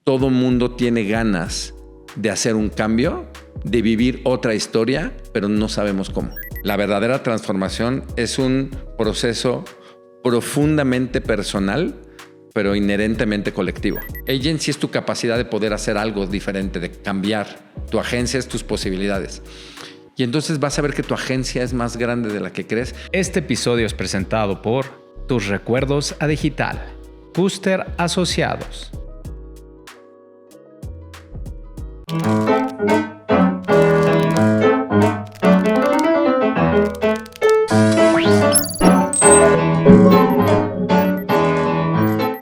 todo mundo tiene ganas de hacer un cambio, de vivir otra historia, pero no sabemos cómo. La verdadera transformación es un proceso profundamente personal, pero inherentemente colectivo. Agency es tu capacidad de poder hacer algo diferente, de cambiar. Tu agencia es tus posibilidades. Y entonces vas a ver que tu agencia es más grande de la que crees. Este episodio es presentado por Tus Recuerdos a Digital, Booster Asociados.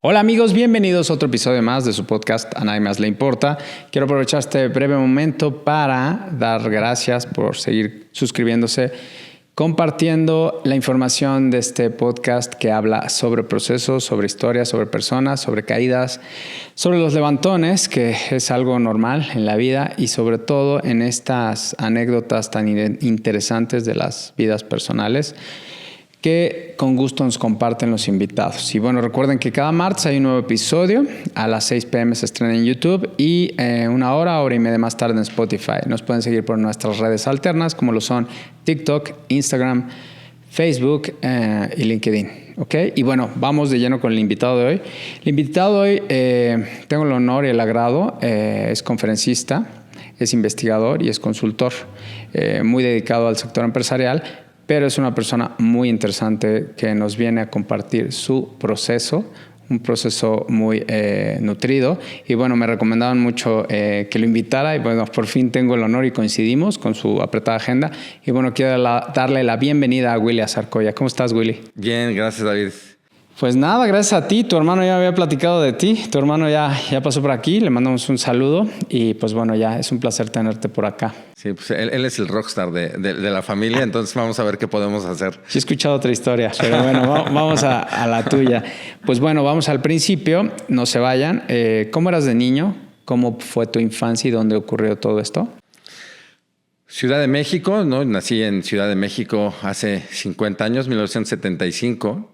Hola amigos, bienvenidos a otro episodio más de su podcast A Nadie Más Le Importa. Quiero aprovechar este breve momento para dar gracias por seguir suscribiéndose, compartiendo la información de este podcast que habla sobre procesos, sobre historias, sobre personas, sobre caídas, sobre los levantones, que es algo normal en la vida, y sobre todo en estas anécdotas tan interesantes de las vidas personales que con gusto nos comparten los invitados. Y bueno, recuerden que cada martes hay un nuevo episodio. A las 6 p.m. se estrena en YouTube y una hora y media más tarde en Spotify. Nos pueden seguir por nuestras redes alternas, como lo son TikTok, Instagram, Facebook y LinkedIn. ¿Okay? Y bueno, vamos de lleno con el invitado de hoy. El invitado de hoy, tengo el honor y el agrado, es conferencista, es investigador y es consultor, muy dedicado al sector empresarial, pero es una persona muy interesante que nos viene a compartir su proceso, un proceso muy nutrido. Y bueno, me recomendaban mucho que lo invitara y bueno, por fin tengo el honor y coincidimos con su apretada agenda. Y bueno, quiero darle la bienvenida a Willy Azarcoya. ¿Cómo estás, Willy? Bien, gracias, David. Pues nada, gracias a ti. Tu hermano ya había platicado de ti. Tu hermano ya pasó por aquí. Le mandamos un saludo. Y pues bueno, ya es un placer tenerte por acá. Sí, pues él es el rockstar de la familia. Entonces vamos a ver qué podemos hacer. Sí he escuchado otra historia, pero bueno, vamos a la tuya. Pues bueno, vamos al principio. No se vayan. ¿Cómo eras de niño? ¿Cómo fue tu infancia y dónde ocurrió todo esto? Ciudad de México, ¿no? Nací en Ciudad de México hace 50 años, 1975.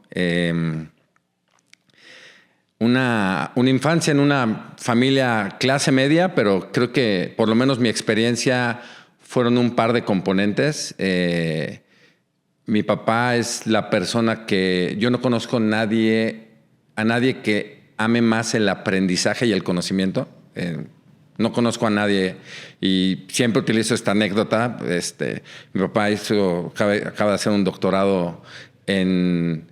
Una infancia en una familia clase media, pero creo que por lo menos mi experiencia fueron un par de componentes. Mi papá es la persona que yo no conozco a nadie que ame más el aprendizaje y el conocimiento. No conozco a nadie y siempre utilizo esta anécdota. Mi papá acaba de hacer un doctorado en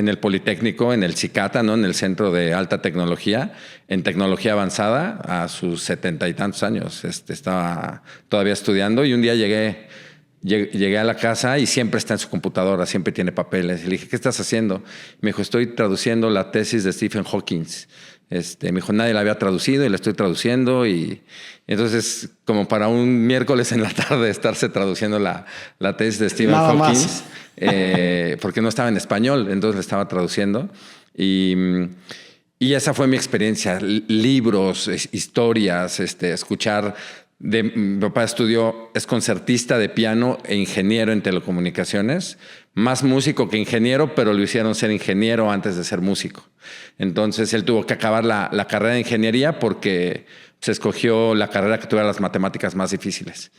el Politécnico, en el CICATA, ¿no? En el Centro de Alta Tecnología, en tecnología avanzada, a sus 70 y tantos años. Estaba todavía estudiando y un día llegué a la casa y siempre está en su computadora, siempre tiene papeles. Y le dije, ¿qué estás haciendo? Me dijo, estoy traduciendo la tesis de Stephen Hawking. Me dijo, nadie la había traducido y la estoy traduciendo. Y entonces, como para un miércoles en la tarde estarse traduciendo la tesis de Stephen Hawking, porque no estaba en español, entonces la estaba traduciendo. Y esa fue mi experiencia. Libros, historias, escuchar. Mi papá es concertista de piano e ingeniero en telecomunicaciones. Más músico que ingeniero, pero lo hicieron ser ingeniero antes de ser músico. Entonces él tuvo que acabar la carrera de ingeniería porque se escogió la carrera que tuviera las matemáticas más difíciles.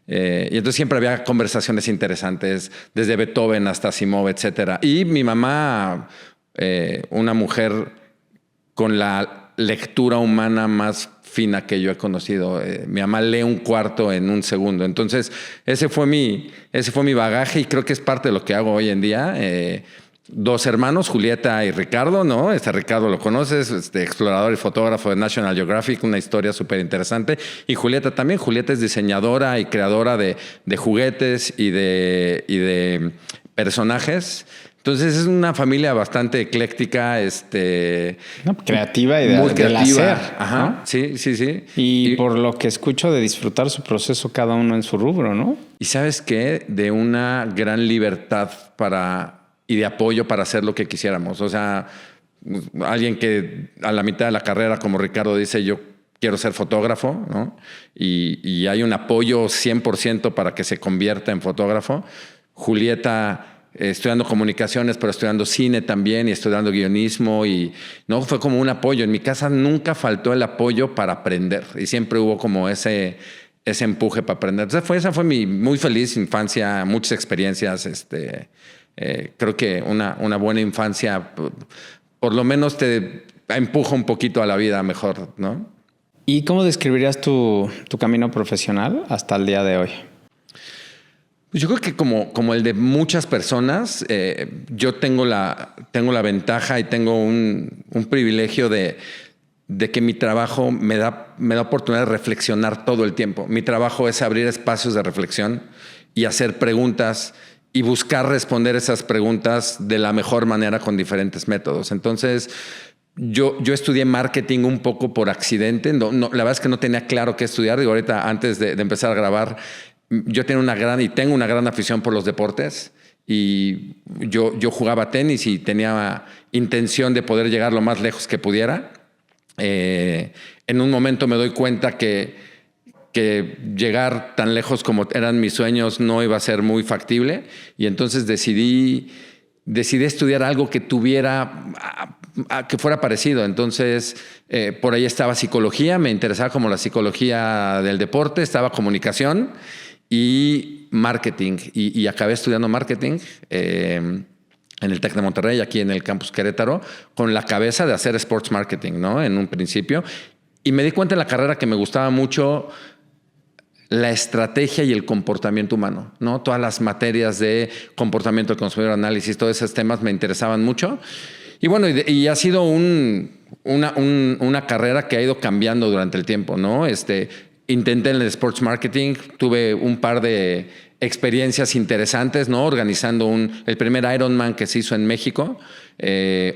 Y entonces siempre había conversaciones interesantes, desde Beethoven hasta Asimov, etc. Y mi mamá, una mujer con la lectura humana más fina que yo he conocido. Mi mamá lee un cuarto en un segundo. Entonces, ese fue mi bagaje y creo que es parte de lo que hago hoy en día. Dos hermanos, Julieta y Ricardo, ¿no? Ricardo lo conoces, explorador y fotógrafo de National Geographic, una historia súper interesante. Y Julieta también. Julieta es diseñadora y creadora de juguetes y de personajes. Entonces es una familia bastante ecléctica, creativa y muy del creativa. hacer. Ajá, ¿no? Sí. Y por lo que escucho, de disfrutar su proceso cada uno en su rubro, ¿no? Y ¿sabes qué? De una gran libertad y de apoyo para hacer lo que quisiéramos. O sea, alguien que a la mitad de la carrera, como Ricardo dice, yo quiero ser fotógrafo, ¿no? Y hay un apoyo 100% para que se convierta en fotógrafo. Julieta estudiando comunicaciones, pero estudiando cine también y estudiando guionismo y no fue como un apoyo. En mi casa nunca faltó el apoyo para aprender y siempre hubo como ese empuje para aprender. Entonces esa fue mi muy feliz infancia, muchas experiencias. Creo que una buena infancia por lo menos te empuja un poquito a la vida mejor, ¿no? ¿Y cómo describirías tu camino profesional hasta el día de hoy? Pues yo creo que como el de muchas personas, yo tengo la ventaja y tengo un privilegio de que mi trabajo me da oportunidad de reflexionar todo el tiempo. Mi trabajo es abrir espacios de reflexión y hacer preguntas y buscar responder esas preguntas de la mejor manera con diferentes métodos. Entonces, yo estudié marketing un poco por accidente. No, la verdad es que no tenía claro qué estudiar. Digo, ahorita, antes de empezar a grabar, yo tengo una gran afición por los deportes y yo jugaba tenis y tenía intención de poder llegar lo más lejos que pudiera. En un momento me doy cuenta que llegar tan lejos como eran mis sueños no iba a ser muy factible y entonces decidí estudiar algo que tuviera, que fuera parecido. Entonces, por ahí estaba psicología, me interesaba como la psicología del deporte, estaba comunicación y marketing. Y acabé estudiando marketing en el TEC de Monterrey, aquí en el campus Querétaro, con la cabeza de hacer sports marketing, ¿no? En un principio. Y me di cuenta en la carrera que me gustaba mucho la estrategia y el comportamiento humano, ¿no? Todas las materias de comportamiento del consumidor, análisis, todos esos temas me interesaban mucho. Y bueno, y ha sido una carrera que ha ido cambiando durante el tiempo, ¿no? Intenté en el sports marketing, tuve un par de experiencias interesantes, ¿no? Organizando el primer Ironman que se hizo en México,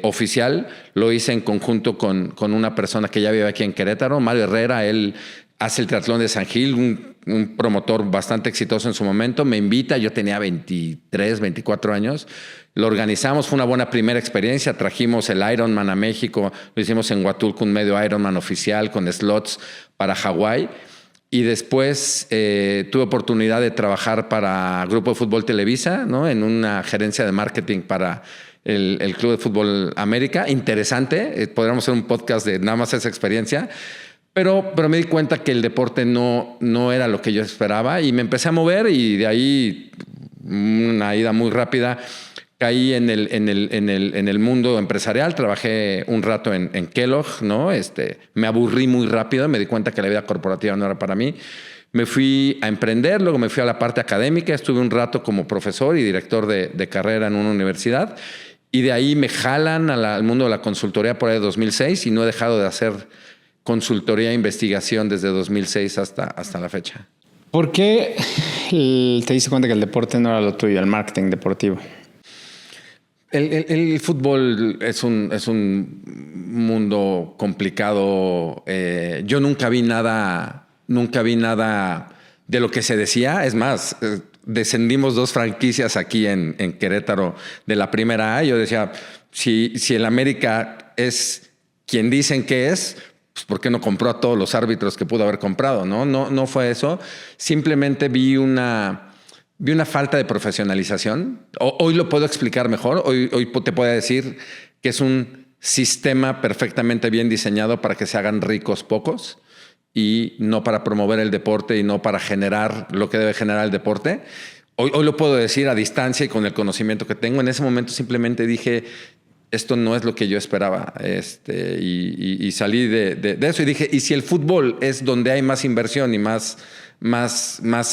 oficial. Lo hice en conjunto con una persona que ya vive aquí en Querétaro, Mario Herrera. Él hace el triatlón de San Gil, un promotor bastante exitoso en su momento. Me invita, yo tenía 23, 24 años. Lo organizamos, fue una buena primera experiencia. Trajimos el Ironman a México, lo hicimos en Huatulco, un medio Ironman oficial con slots para Hawái. Y después tuve oportunidad de trabajar para Grupo de Fútbol Televisa, ¿no? En una gerencia de marketing para el Club de Fútbol América. Interesante, podríamos hacer un podcast de nada más esa experiencia. Pero me di cuenta que el deporte no era lo que yo esperaba y me empecé a mover y de ahí una ida muy rápida. Caí en el mundo empresarial, trabajé un rato en Kellogg, ¿no? Me aburrí muy rápido, me di cuenta que la vida corporativa no era para mí. Me fui a emprender, luego me fui a la parte académica, estuve un rato como profesor y director de carrera en una universidad y de ahí me jalan al mundo de la consultoría por ahí de 2006 y no he dejado de hacer consultoría e investigación desde 2006 hasta la fecha. ¿Por qué te diste cuenta que el deporte no era lo tuyo, el marketing deportivo? El fútbol es un mundo complicado. Yo nunca vi nada de lo que se decía. Es más, descendimos 2 franquicias aquí en Querétaro de la primera A. Yo decía, si el América es quien dicen que es, pues ¿por qué no compró a todos los árbitros que pudo haber comprado? No fue eso. Simplemente vi una falta de profesionalización. Hoy lo puedo explicar mejor. Hoy te puedo decir que es un sistema perfectamente bien diseñado para que se hagan ricos pocos y no para promover el deporte y no para generar lo que debe generar el deporte. Hoy lo puedo decir a distancia y con el conocimiento que tengo. En ese momento simplemente dije, esto no es lo que yo esperaba. Y salí de eso y dije, ¿y si el fútbol es donde hay más inversión y más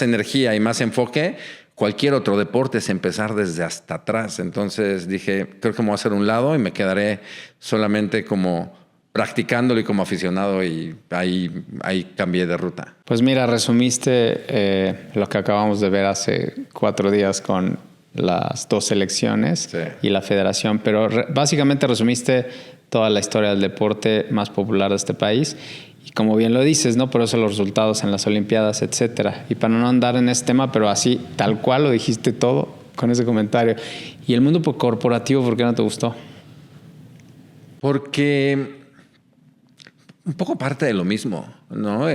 energía y más enfoque? Cualquier otro deporte es empezar desde hasta atrás. Entonces dije, creo que me voy a hacer un lado y me quedaré solamente como practicándolo y como aficionado y ahí cambié de ruta. Pues mira, resumiste lo que acabamos de ver hace 4 días con las 2 selecciones y la federación, pero básicamente resumiste toda la historia del deporte más popular de este país. Y como bien lo dices, ¿no? Por eso los resultados en las Olimpiadas, etcétera. Y para no andar en este tema, pero así, tal cual lo dijiste todo con ese comentario. ¿Y el mundo corporativo por qué no te gustó? Porque un poco parte de lo mismo, ¿no?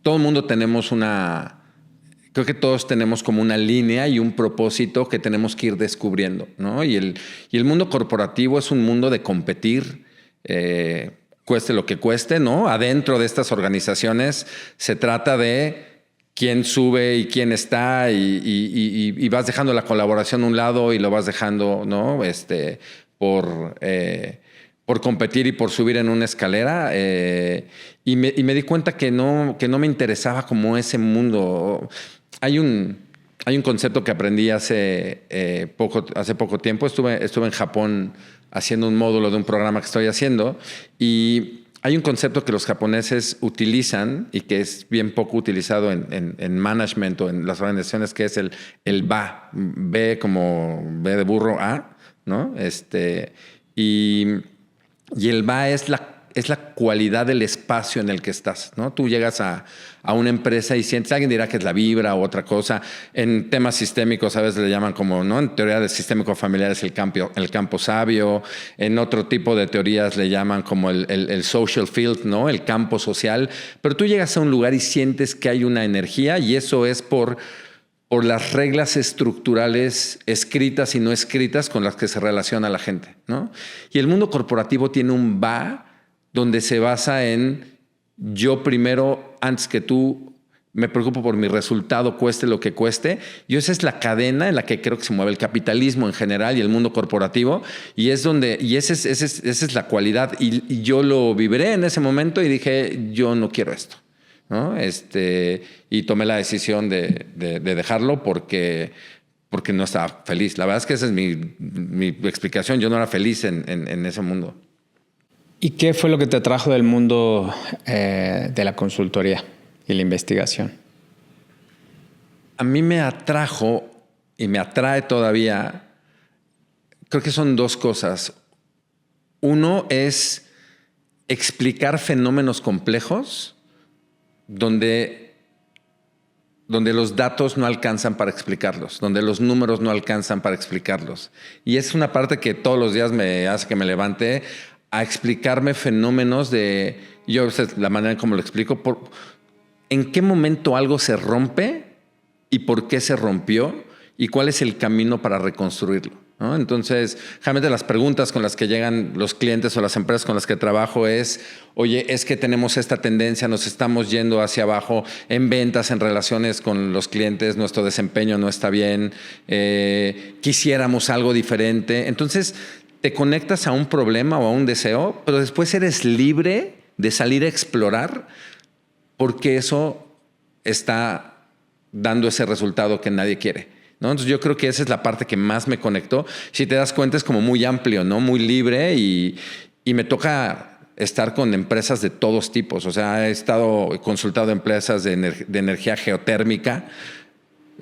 Todo el mundo tenemos creo que todos tenemos como una línea y un propósito que tenemos que ir descubriendo, ¿no? Y el mundo corporativo es un mundo de competir, cueste lo que cueste, ¿no? Adentro de estas organizaciones se trata de quién sube y quién está y vas dejando la colaboración a un lado y lo vas dejando, ¿no? Por competir y por subir en una escalera. Y me di cuenta que no me interesaba como ese mundo. Hay un concepto que aprendí hace poco tiempo. Estuve en Japón haciendo un módulo de un programa que estoy haciendo y hay un concepto que los japoneses utilizan y que es bien poco utilizado en management o en las organizaciones, que es el ba. B como B de burro, A, ¿no? Y el ba es la cualidad del espacio en el que estás, ¿no? Tú llegas a una empresa y sientes, alguien dirá que es la vibra o otra cosa. En temas sistémicos a veces le llaman como, ¿no? En teoría de sistémico familiar es el campo sabio. En otro tipo de teorías le llaman como el social field, ¿no? El campo social. Pero tú llegas a un lugar y sientes que hay una energía y eso es por las reglas estructurales escritas y no escritas con las que se relaciona la gente, ¿no? Y el mundo corporativo tiene un va donde se basa en yo primero, antes que tú, me preocupo por mi resultado, cueste lo que cueste. Y esa es la cadena en la que creo que se mueve el capitalismo en general y el mundo corporativo. Y esa es la cualidad. Y yo lo vibré en ese momento y dije, yo no quiero esto, ¿no? Y tomé la decisión de dejarlo porque no estaba feliz. La verdad es que esa es mi explicación. Yo no era feliz en ese mundo. ¿Y qué fue lo que te atrajo del mundo de la consultoría y la investigación? A mí me atrajo y me atrae todavía, creo que son dos cosas. Uno es explicar fenómenos complejos donde los datos no alcanzan para explicarlos, donde los números no alcanzan para explicarlos. Y es una parte que todos los días me hace que me levante a explicarme fenómenos yo la manera en cómo lo explico, en qué momento algo se rompe y por qué se rompió y cuál es el camino para reconstruirlo, ¿no? Entonces, generalmente las preguntas con las que llegan los clientes o las empresas con las que trabajo es, oye, es que tenemos esta tendencia, nos estamos yendo hacia abajo en ventas, en relaciones con los clientes, nuestro desempeño no está bien, quisiéramos algo diferente. Entonces, te conectas a un problema o a un deseo, pero después eres libre de salir a explorar porque eso está dando ese resultado que nadie quiere, ¿no? Entonces yo creo que esa es la parte que más me conectó. Si te das cuenta es como muy amplio, ¿no? Muy libre y me toca estar con empresas de todos tipos. O sea, he consultado empresas de energía geotérmica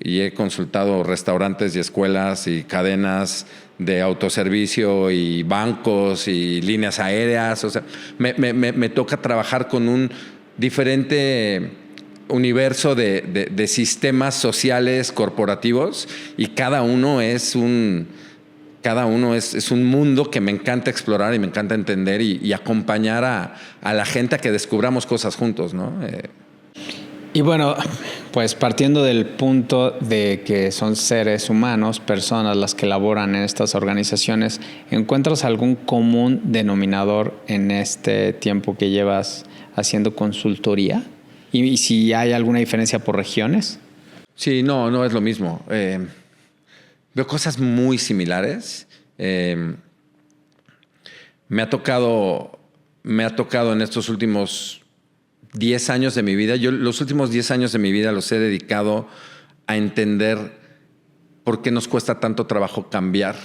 y he consultado restaurantes y escuelas y cadenas de autoservicio y bancos y líneas aéreas. O sea, me toca trabajar con un diferente universo de sistemas sociales corporativos y cada uno es un mundo que me encanta explorar y me encanta entender y acompañar a la gente a que descubramos cosas juntos, ¿no? Y bueno, pues partiendo del punto de que son seres humanos, personas las que laboran en estas organizaciones, ¿encuentras algún común denominador en este tiempo que llevas haciendo consultoría? ¿Y si hay alguna diferencia por regiones? Sí, no es lo mismo. Veo cosas muy similares. Me ha tocado en estos últimos 10 años de mi vida. Yo los últimos 10 años de mi vida los he dedicado a entender por qué nos cuesta tanto trabajo cambiar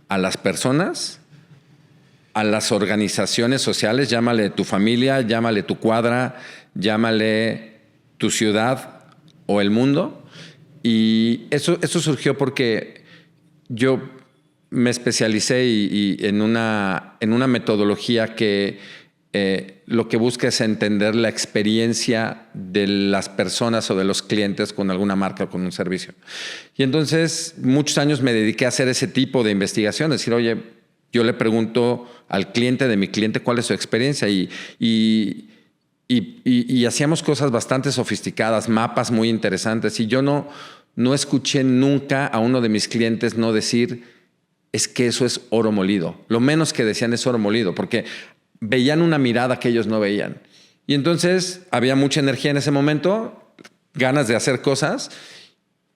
a las personas, a las organizaciones sociales, llámale tu familia, llámale tu cuadra, llámale tu ciudad o el mundo. Y eso surgió porque yo me especialicé en una metodología que lo que busca es entender la experiencia de las personas o de los clientes con alguna marca o con un servicio. Y entonces muchos años me dediqué a hacer ese tipo de investigación, decir, oye, yo le pregunto al cliente de mi cliente cuál es su experiencia y y hacíamos cosas bastante sofisticadas, mapas muy interesantes. Y yo no escuché nunca a uno de mis clientes no decir, es que eso es oro molido. Lo menos que decían es oro molido, porque veían una mirada que ellos no veían. Y entonces había mucha energía en ese momento, ganas de hacer cosas.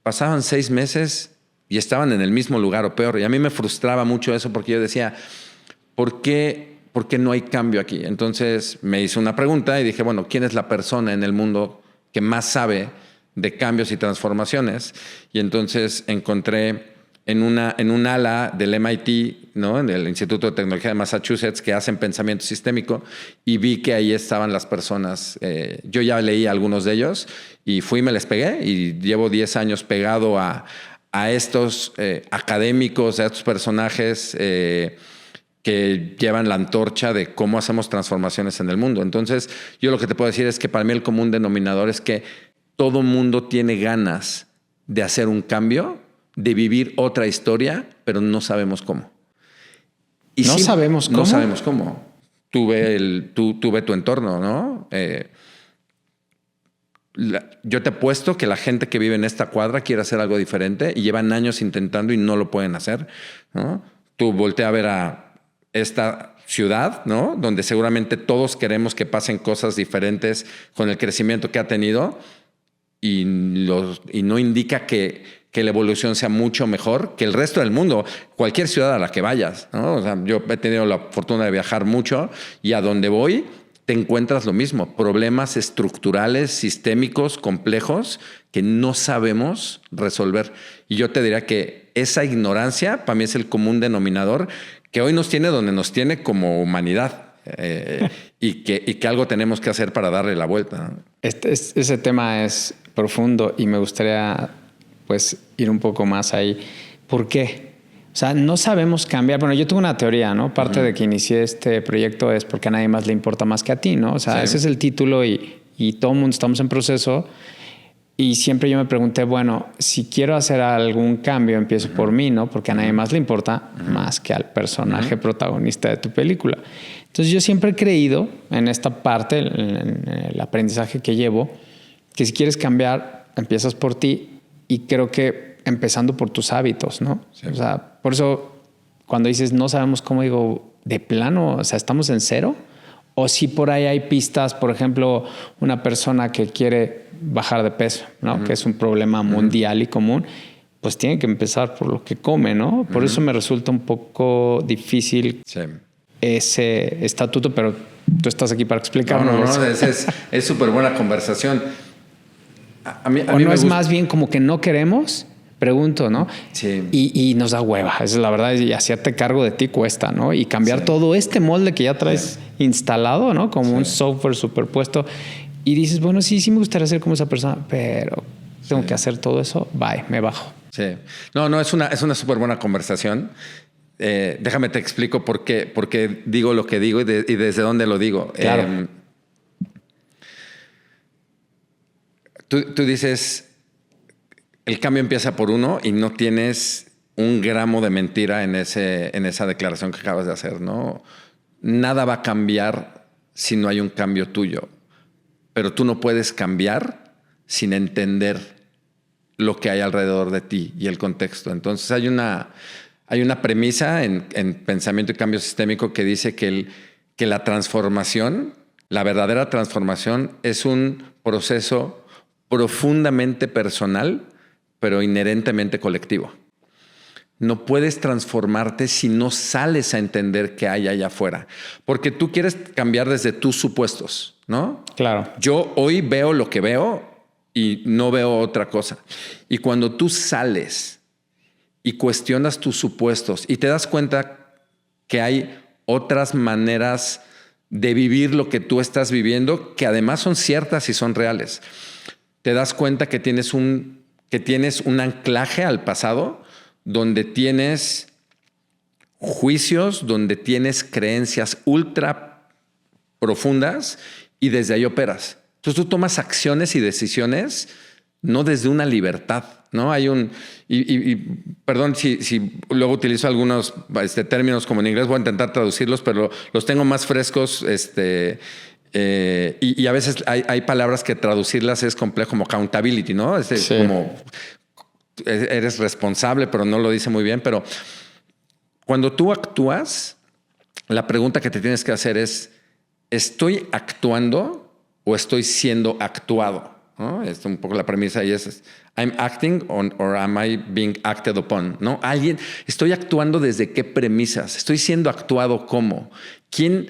Pasaban 6 meses y estaban en el mismo lugar o peor. Y a mí me frustraba mucho eso porque yo decía, ¿por qué no hay cambio aquí? Entonces me hice una pregunta y dije, bueno, ¿quién es la persona en el mundo que más sabe de cambios y transformaciones? Y entonces encontré en un ala del MIT, ¿no? En el Instituto de Tecnología de Massachusetts, que hacen pensamiento sistémico, y vi que ahí estaban las personas. Yo ya leí a algunos de ellos y fui y me les pegué, y llevo 10 años pegado a estos académicos, a estos personajes que llevan la antorcha de cómo hacemos transformaciones en el mundo. Entonces, yo lo que te puedo decir es que para mí el común denominador es que todo mundo tiene ganas de hacer un cambio, de vivir otra historia, pero no sabemos cómo. Y no sabemos cómo. No sabemos cómo. Tú ve tu entorno, ¿no? Yo te apuesto que la gente que vive en esta cuadra quiere hacer algo diferente y llevan años intentando y no lo pueden hacer, ¿no? Tú voltea a ver a esta ciudad, ¿no? Donde seguramente todos queremos que pasen cosas diferentes con el crecimiento que ha tenido, y no indica que la evolución sea mucho mejor que el resto del mundo, cualquier ciudad a la que vayas, ¿no? O sea, yo he tenido la fortuna de viajar mucho y a donde voy te encuentras lo mismo, problemas estructurales, sistémicos, complejos que no sabemos resolver. Y yo te diría que esa ignorancia para mí es el común denominador que hoy nos tiene donde nos tiene como humanidad, y que algo tenemos que hacer para darle la vuelta, ¿no? Ese tema es profundo y me gustaría pues ir un poco más ahí. ¿Por qué? O sea, no sabemos cambiar. Bueno, yo tengo una teoría, ¿no? Parte de que inicié este proyecto es porque a nadie más le importa más que a ti, ¿no? O sea, ese es el título y todo el mundo estamos en proceso. Y siempre yo me pregunté, bueno, si quiero hacer algún cambio, empiezo por mí, ¿no? Porque a nadie más le importa más que al personaje protagonista de tu película. Entonces yo siempre he creído en esta parte, en el aprendizaje que llevo, que si quieres cambiar, empiezas por ti. Y creo que empezando por tus hábitos, ¿no? Sí. O sea, por eso cuando dices no sabemos cómo, digo, de plano, o sea, ¿estamos en cero? O si por ahí hay pistas, por ejemplo, una persona que quiere bajar de peso, ¿no? Que es un problema mundial y común, pues tiene que empezar por lo que come, ¿no? Por eso me resulta un poco difícil ese estatuto, pero tú estás aquí para explicarnos. No, es súper buena conversación. A mí no es más bien como que no queremos, pregunto, ¿no? Sí. Y nos da hueva, esa es la verdad, y hacerte cargo de ti cuesta, ¿no? Y cambiar todo este molde que ya traes instalado, ¿no? Como un software superpuesto. Y dices, bueno, sí me gustaría ser como esa persona, pero tengo que hacer todo eso, bye, me bajo. Sí. No, es una súper buena conversación. Déjame te explico por qué digo lo que digo y desde dónde lo digo. Claro. Tú dices, el cambio empieza por uno y no tienes un gramo de mentira en esa declaración que acabas de hacer, ¿no? Nada va a cambiar si no hay un cambio tuyo, pero tú no puedes cambiar sin entender lo que hay alrededor de ti y el contexto. Entonces hay una premisa en pensamiento y cambio sistémico que dice que la transformación, la verdadera transformación, es un proceso profundamente personal, pero inherentemente colectivo. No puedes transformarte si no sales a entender qué hay allá afuera. Porque tú quieres cambiar desde tus supuestos, ¿no? Claro. Yo hoy veo lo que veo y no veo otra cosa. Y cuando tú sales y cuestionas tus supuestos y te das cuenta que hay otras maneras de vivir lo que tú estás viviendo, que además son ciertas y son reales, te das cuenta que tienes un anclaje al pasado, donde tienes juicios, donde tienes creencias ultra profundas y desde ahí operas. Entonces tú tomas acciones y decisiones no desde una libertad, ¿no? Hay perdón si luego utilizo algunos términos como en inglés, voy a intentar traducirlos, pero los tengo más frescos Y a veces hay palabras que traducirlas es complejo, como accountability, ¿no? Sí. Como eres responsable, pero no lo dice muy bien. Pero cuando tú actúas, la pregunta que te tienes que hacer es, ¿estoy actuando o estoy siendo actuado? ¿No? Es un poco la premisa y es, ¿I'm acting or am I being acted upon? ¿No? ¿Estoy actuando desde qué premisas? ¿Estoy siendo actuado cómo? ¿Quién?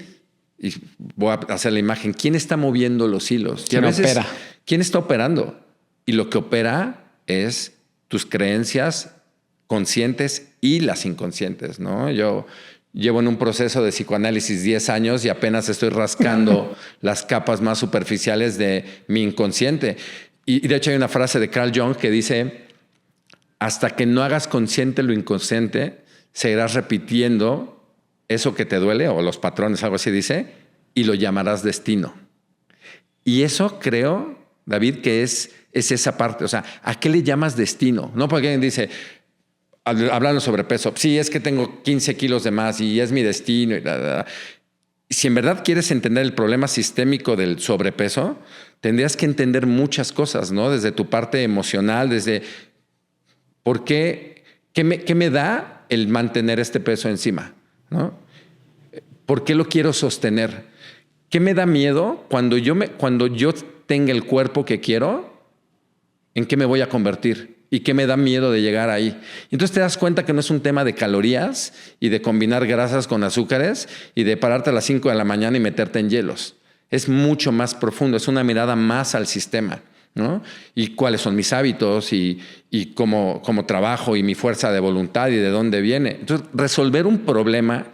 Y voy a hacer la imagen. ¿Quién está moviendo los hilos? ¿Quién opera? ¿Quién está operando? Y lo que opera es tus creencias conscientes y las inconscientes, ¿no? Yo llevo en un proceso de psicoanálisis 10 años y apenas estoy rascando las capas más superficiales de mi inconsciente. Y de hecho hay una frase de Carl Jung que dice, hasta que no hagas consciente lo inconsciente, seguirás repitiendo eso que te duele o los patrones, algo así dice, y lo llamarás destino. Y eso creo, David, que es esa parte. O sea, ¿a qué le llamas destino? No porque alguien dice, hablando sobre peso, sí, es que tengo 15 kilos de más y es mi destino. Y si en verdad quieres entender el problema sistémico del sobrepeso, tendrías que entender muchas cosas, ¿no? Desde tu parte emocional, desde por qué me da el mantener este peso encima, ¿no? ¿Por qué lo quiero sostener? ¿Qué me da miedo cuando yo tenga el cuerpo que quiero? ¿En qué me voy a convertir? ¿Y qué me da miedo de llegar ahí? Entonces te das cuenta que no es un tema de calorías y de combinar grasas con azúcares y de pararte a las 5 de la mañana y meterte en hielos. Es mucho más profundo, es una mirada más al sistema, ¿no? Y cuáles son mis hábitos y cómo trabajo y mi fuerza de voluntad y de dónde viene. Entonces, resolver un problema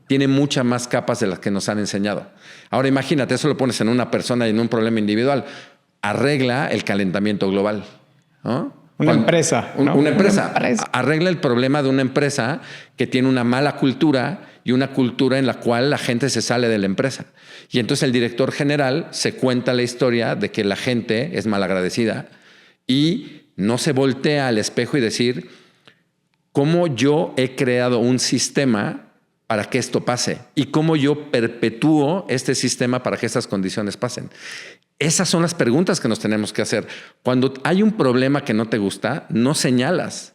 tiene muchas más capas de las que nos han enseñado. Ahora imagínate, eso lo pones en una persona y en un problema individual. Arregla el calentamiento global, ¿no? Una empresa, ¿no? Una empresa. Arregla el problema de una empresa que tiene una mala cultura y una cultura en la cual la gente se sale de la empresa. Y entonces el director general se cuenta la historia de que la gente es malagradecida y no se voltea al espejo y decir, ¿cómo yo he creado un sistema para que esto pase? ¿Y cómo yo perpetúo este sistema para que estas condiciones pasen? Esas son las preguntas que nos tenemos que hacer. Cuando hay un problema que no te gusta, no señalas.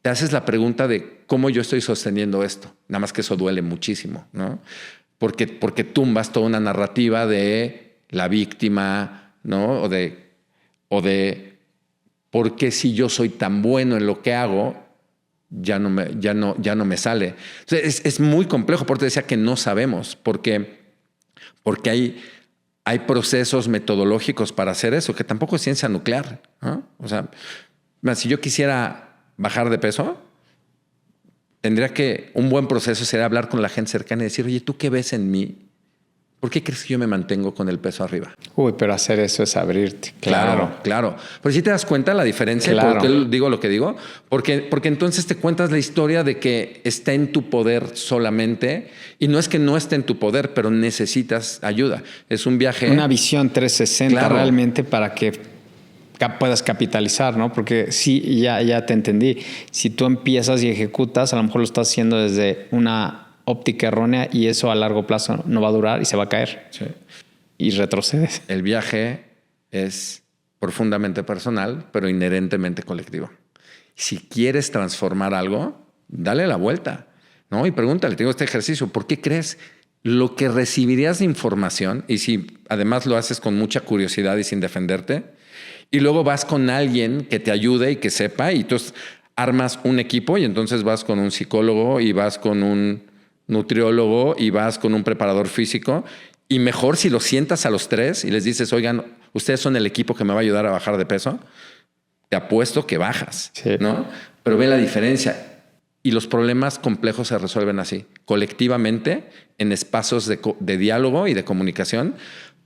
Te haces la pregunta de cómo yo estoy sosteniendo esto. Nada más que eso duele muchísimo, ¿no? Porque tumbas toda una narrativa de la víctima, ¿no? O de por qué si yo soy tan bueno en lo que hago, ya no me sale. Entonces, es muy complejo. Por eso te decía que no sabemos, porque hay procesos metodológicos para hacer eso, que tampoco es ciencia nuclear, ¿no? O sea, si yo quisiera bajar de peso, tendría que, un buen proceso sería hablar con la gente cercana y decir, oye, ¿tú qué ves en mí? ¿Por qué crees que yo me mantengo con el peso arriba? Uy, pero hacer eso es abrirte. Claro. Pero si te das cuenta la diferencia, claro. ¿Por qué digo lo que digo? Porque entonces te cuentas la historia de que está en tu poder solamente, y no es que no esté en tu poder, pero necesitas ayuda. Es un viaje. Una visión 360 claro. Realmente para que puedas capitalizar, ¿no? Porque sí, ya te entendí. Si tú empiezas y ejecutas, a lo mejor lo estás haciendo desde una óptica errónea y eso a largo plazo no va a durar y se va a caer. Sí. Y retrocedes. El viaje es profundamente personal, pero inherentemente colectivo. Si quieres transformar algo, dale la vuelta, ¿no? Y pregúntale, te digo este ejercicio, ¿por qué crees lo que recibirías de información? Y si además lo haces con mucha curiosidad y sin defenderte, y luego vas con alguien que te ayude y que sepa, y entonces armas un equipo y entonces vas con un psicólogo y vas con un nutriólogo y vas con un preparador físico, y mejor si los sientas a los tres y les dices, oigan, ustedes son el equipo que me va a ayudar a bajar de peso, te apuesto que bajas, sí. ¿no? Pero ve la diferencia. Y los problemas complejos se resuelven así, colectivamente, en espacios de diálogo y de comunicación,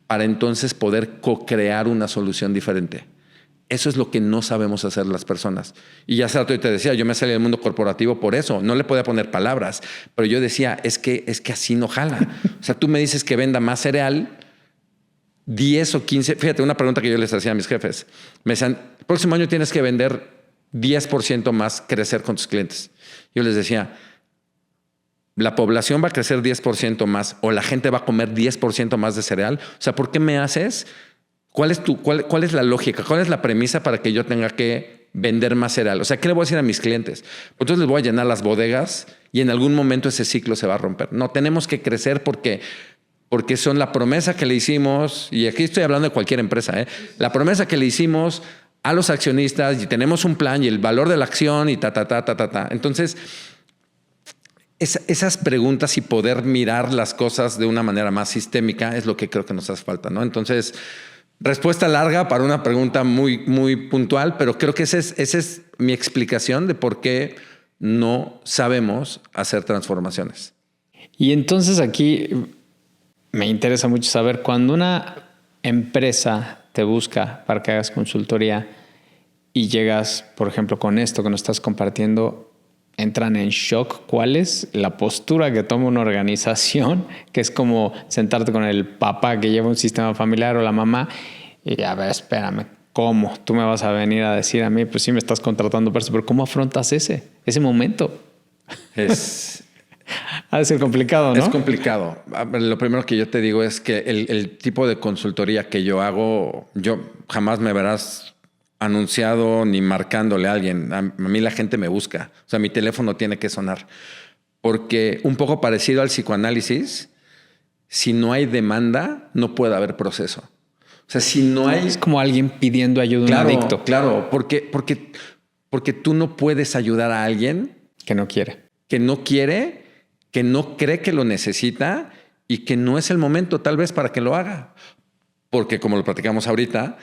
para entonces poder co-crear una solución diferente. Eso es lo que no sabemos hacer las personas. Y ya hace rato yo te decía, yo me salí del mundo corporativo por eso. No le podía poner palabras, pero yo decía, es que así no jala. O sea, tú me dices que venda más cereal, 10 o 15... Fíjate, una pregunta que yo les hacía a mis jefes. Me decían, el próximo año tienes que vender 10% más, crecer con tus clientes. Yo les decía, la población va a crecer 10% más o la gente va a comer 10% más de cereal. O sea, ¿por qué me haces? ¿Cuál es la lógica? ¿Cuál es la premisa para que yo tenga que vender más cereal? O sea, ¿qué le voy a decir a mis clientes? Pues entonces les voy a llenar las bodegas y en algún momento ese ciclo se va a romper. No, tenemos que crecer porque son la promesa que le hicimos, y aquí estoy hablando de cualquier empresa, la promesa que le hicimos a los accionistas y tenemos un plan y el valor de la acción y ta. Entonces, esas preguntas y poder mirar las cosas de una manera más sistémica es lo que creo que nos hace falta, ¿no? Entonces, respuesta larga para una pregunta muy, muy puntual, pero creo que esa es mi explicación de por qué no sabemos hacer transformaciones. Y entonces aquí me interesa mucho saber, cuando una empresa te busca para que hagas consultoría y llegas, por ejemplo, con esto que nos estás compartiendo, entran en shock. ¿Cuál es la postura que toma una organización? Que es como sentarte con el papá que lleva un sistema familiar o la mamá y a ver, espérame, ¿cómo? Tú me vas a venir a decir a mí, pues sí me estás contratando por eso, pero ¿cómo afrontas ese momento? Ha de ser complicado, ¿no? Es complicado. Lo primero que yo te digo es que el tipo de consultoría que yo hago, yo jamás me verás anunciado ni marcándole a alguien. A mí la gente me busca. O sea, mi teléfono tiene que sonar. Porque un poco parecido al psicoanálisis, si no hay demanda, no puede haber proceso. O sea, si no hay... Es como alguien pidiendo ayuda a un adicto. Claro, porque tú no puedes ayudar a alguien... Que no quiere. Que no quiere, que no cree que lo necesita y que no es el momento tal vez para que lo haga. Porque como lo platicamos ahorita,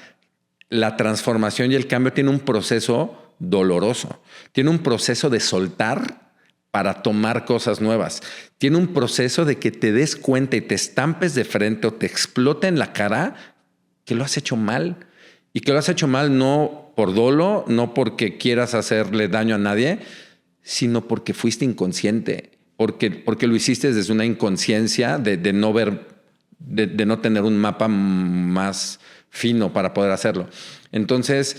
la transformación y el cambio tiene un proceso doloroso. Tiene un proceso de soltar para tomar cosas nuevas. Tiene un proceso de que te des cuenta y te estampes de frente o te explote en la cara que lo has hecho mal. Y que lo has hecho mal no por dolo, no porque quieras hacerle daño a nadie, sino porque fuiste inconsciente. Porque lo hiciste desde una inconsciencia de no ver, de no tener un mapa más fino para poder hacerlo. Entonces,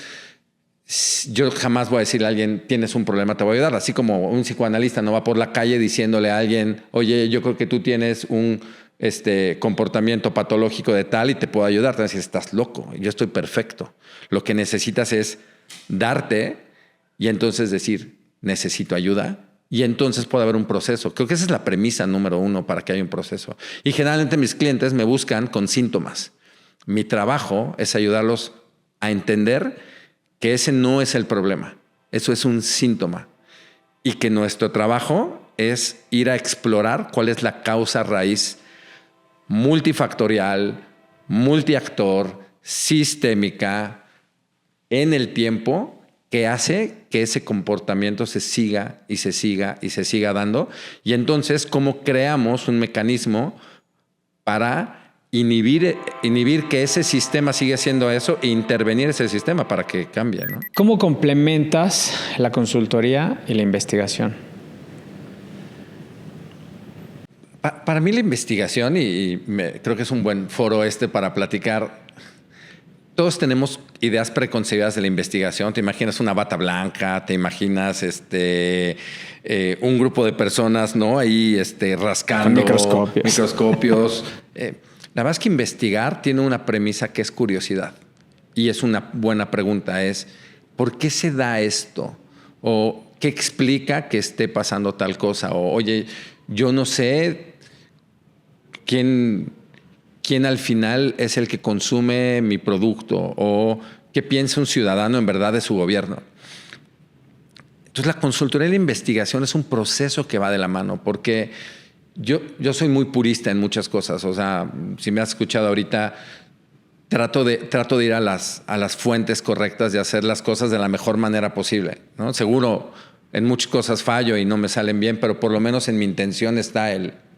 yo jamás voy a decirle a alguien, tienes un problema, te voy a ayudar. Así como un psicoanalista no va por la calle diciéndole a alguien, oye, yo creo que tú tienes un comportamiento patológico de tal y te puedo ayudar. Te vas a decir, estás loco, yo estoy perfecto. Lo que necesitas es darte y entonces decir, necesito ayuda. Y entonces puede haber un proceso. Creo que esa es la premisa número 1 para que haya un proceso. Y generalmente mis clientes me buscan con síntomas. Mi trabajo es ayudarlos a entender que ese no es el problema. Eso es un síntoma. Y que nuestro trabajo es ir a explorar cuál es la causa raíz multifactorial, multiactor, sistémica, en el tiempo, que hace que ese comportamiento se siga y se siga y se siga dando. Y entonces, ¿cómo creamos un mecanismo para inhibir que ese sistema siga haciendo eso e intervenir ese sistema para que cambie, ¿no? ¿Cómo complementas la consultoría y la investigación? Para mí la investigación, creo que es un buen foro para platicar. Todos tenemos ideas preconcebidas de la investigación. Te imaginas una bata blanca, te imaginas un grupo de personas, ¿no? Ahí rascando. Con microscopios. La verdad es que investigar tiene una premisa que es curiosidad. Y es una buena pregunta, es ¿por qué se da esto? O ¿qué explica que esté pasando tal cosa? O oye, yo no sé quién al final es el que consume mi producto o qué piensa un ciudadano en verdad de su gobierno. Entonces la consultoría y la investigación es un proceso que va de la mano, porque yo soy muy purista en muchas cosas. O sea, si me has escuchado ahorita, trato de ir a las fuentes correctas, de hacer las cosas de la mejor manera posible, ¿no? Seguro en muchas cosas fallo y no me salen bien, pero por lo menos en mi intención está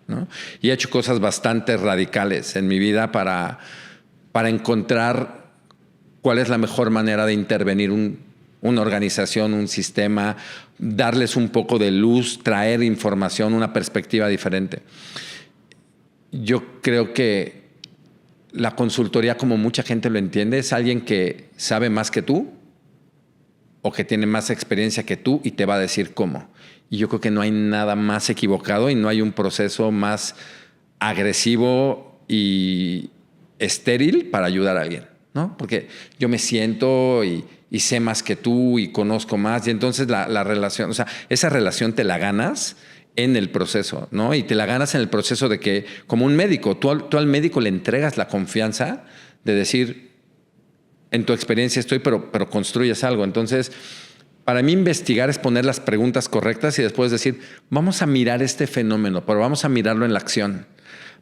¿no? Y he hecho cosas bastante radicales en mi vida para encontrar cuál es la mejor manera de intervenir una organización, un sistema, darles un poco de luz, traer información, una perspectiva diferente. Yo creo que la consultoría, como mucha gente lo entiende, es alguien que sabe más que tú o que tiene más experiencia que tú y te va a decir cómo. Y yo creo que no hay nada más equivocado y no hay un proceso más agresivo y estéril para ayudar a alguien, ¿no? Porque yo me siento y sé más que tú y conozco más, y entonces la relación, o sea, esa relación te la ganas en el proceso, ¿no? Y te la ganas en el proceso de que, como un médico, tú al médico le entregas la confianza de decir, en tu experiencia estoy, pero construyes algo. Entonces, para mí investigar es poner las preguntas correctas y después decir, vamos a mirar este fenómeno, pero vamos a mirarlo en la acción.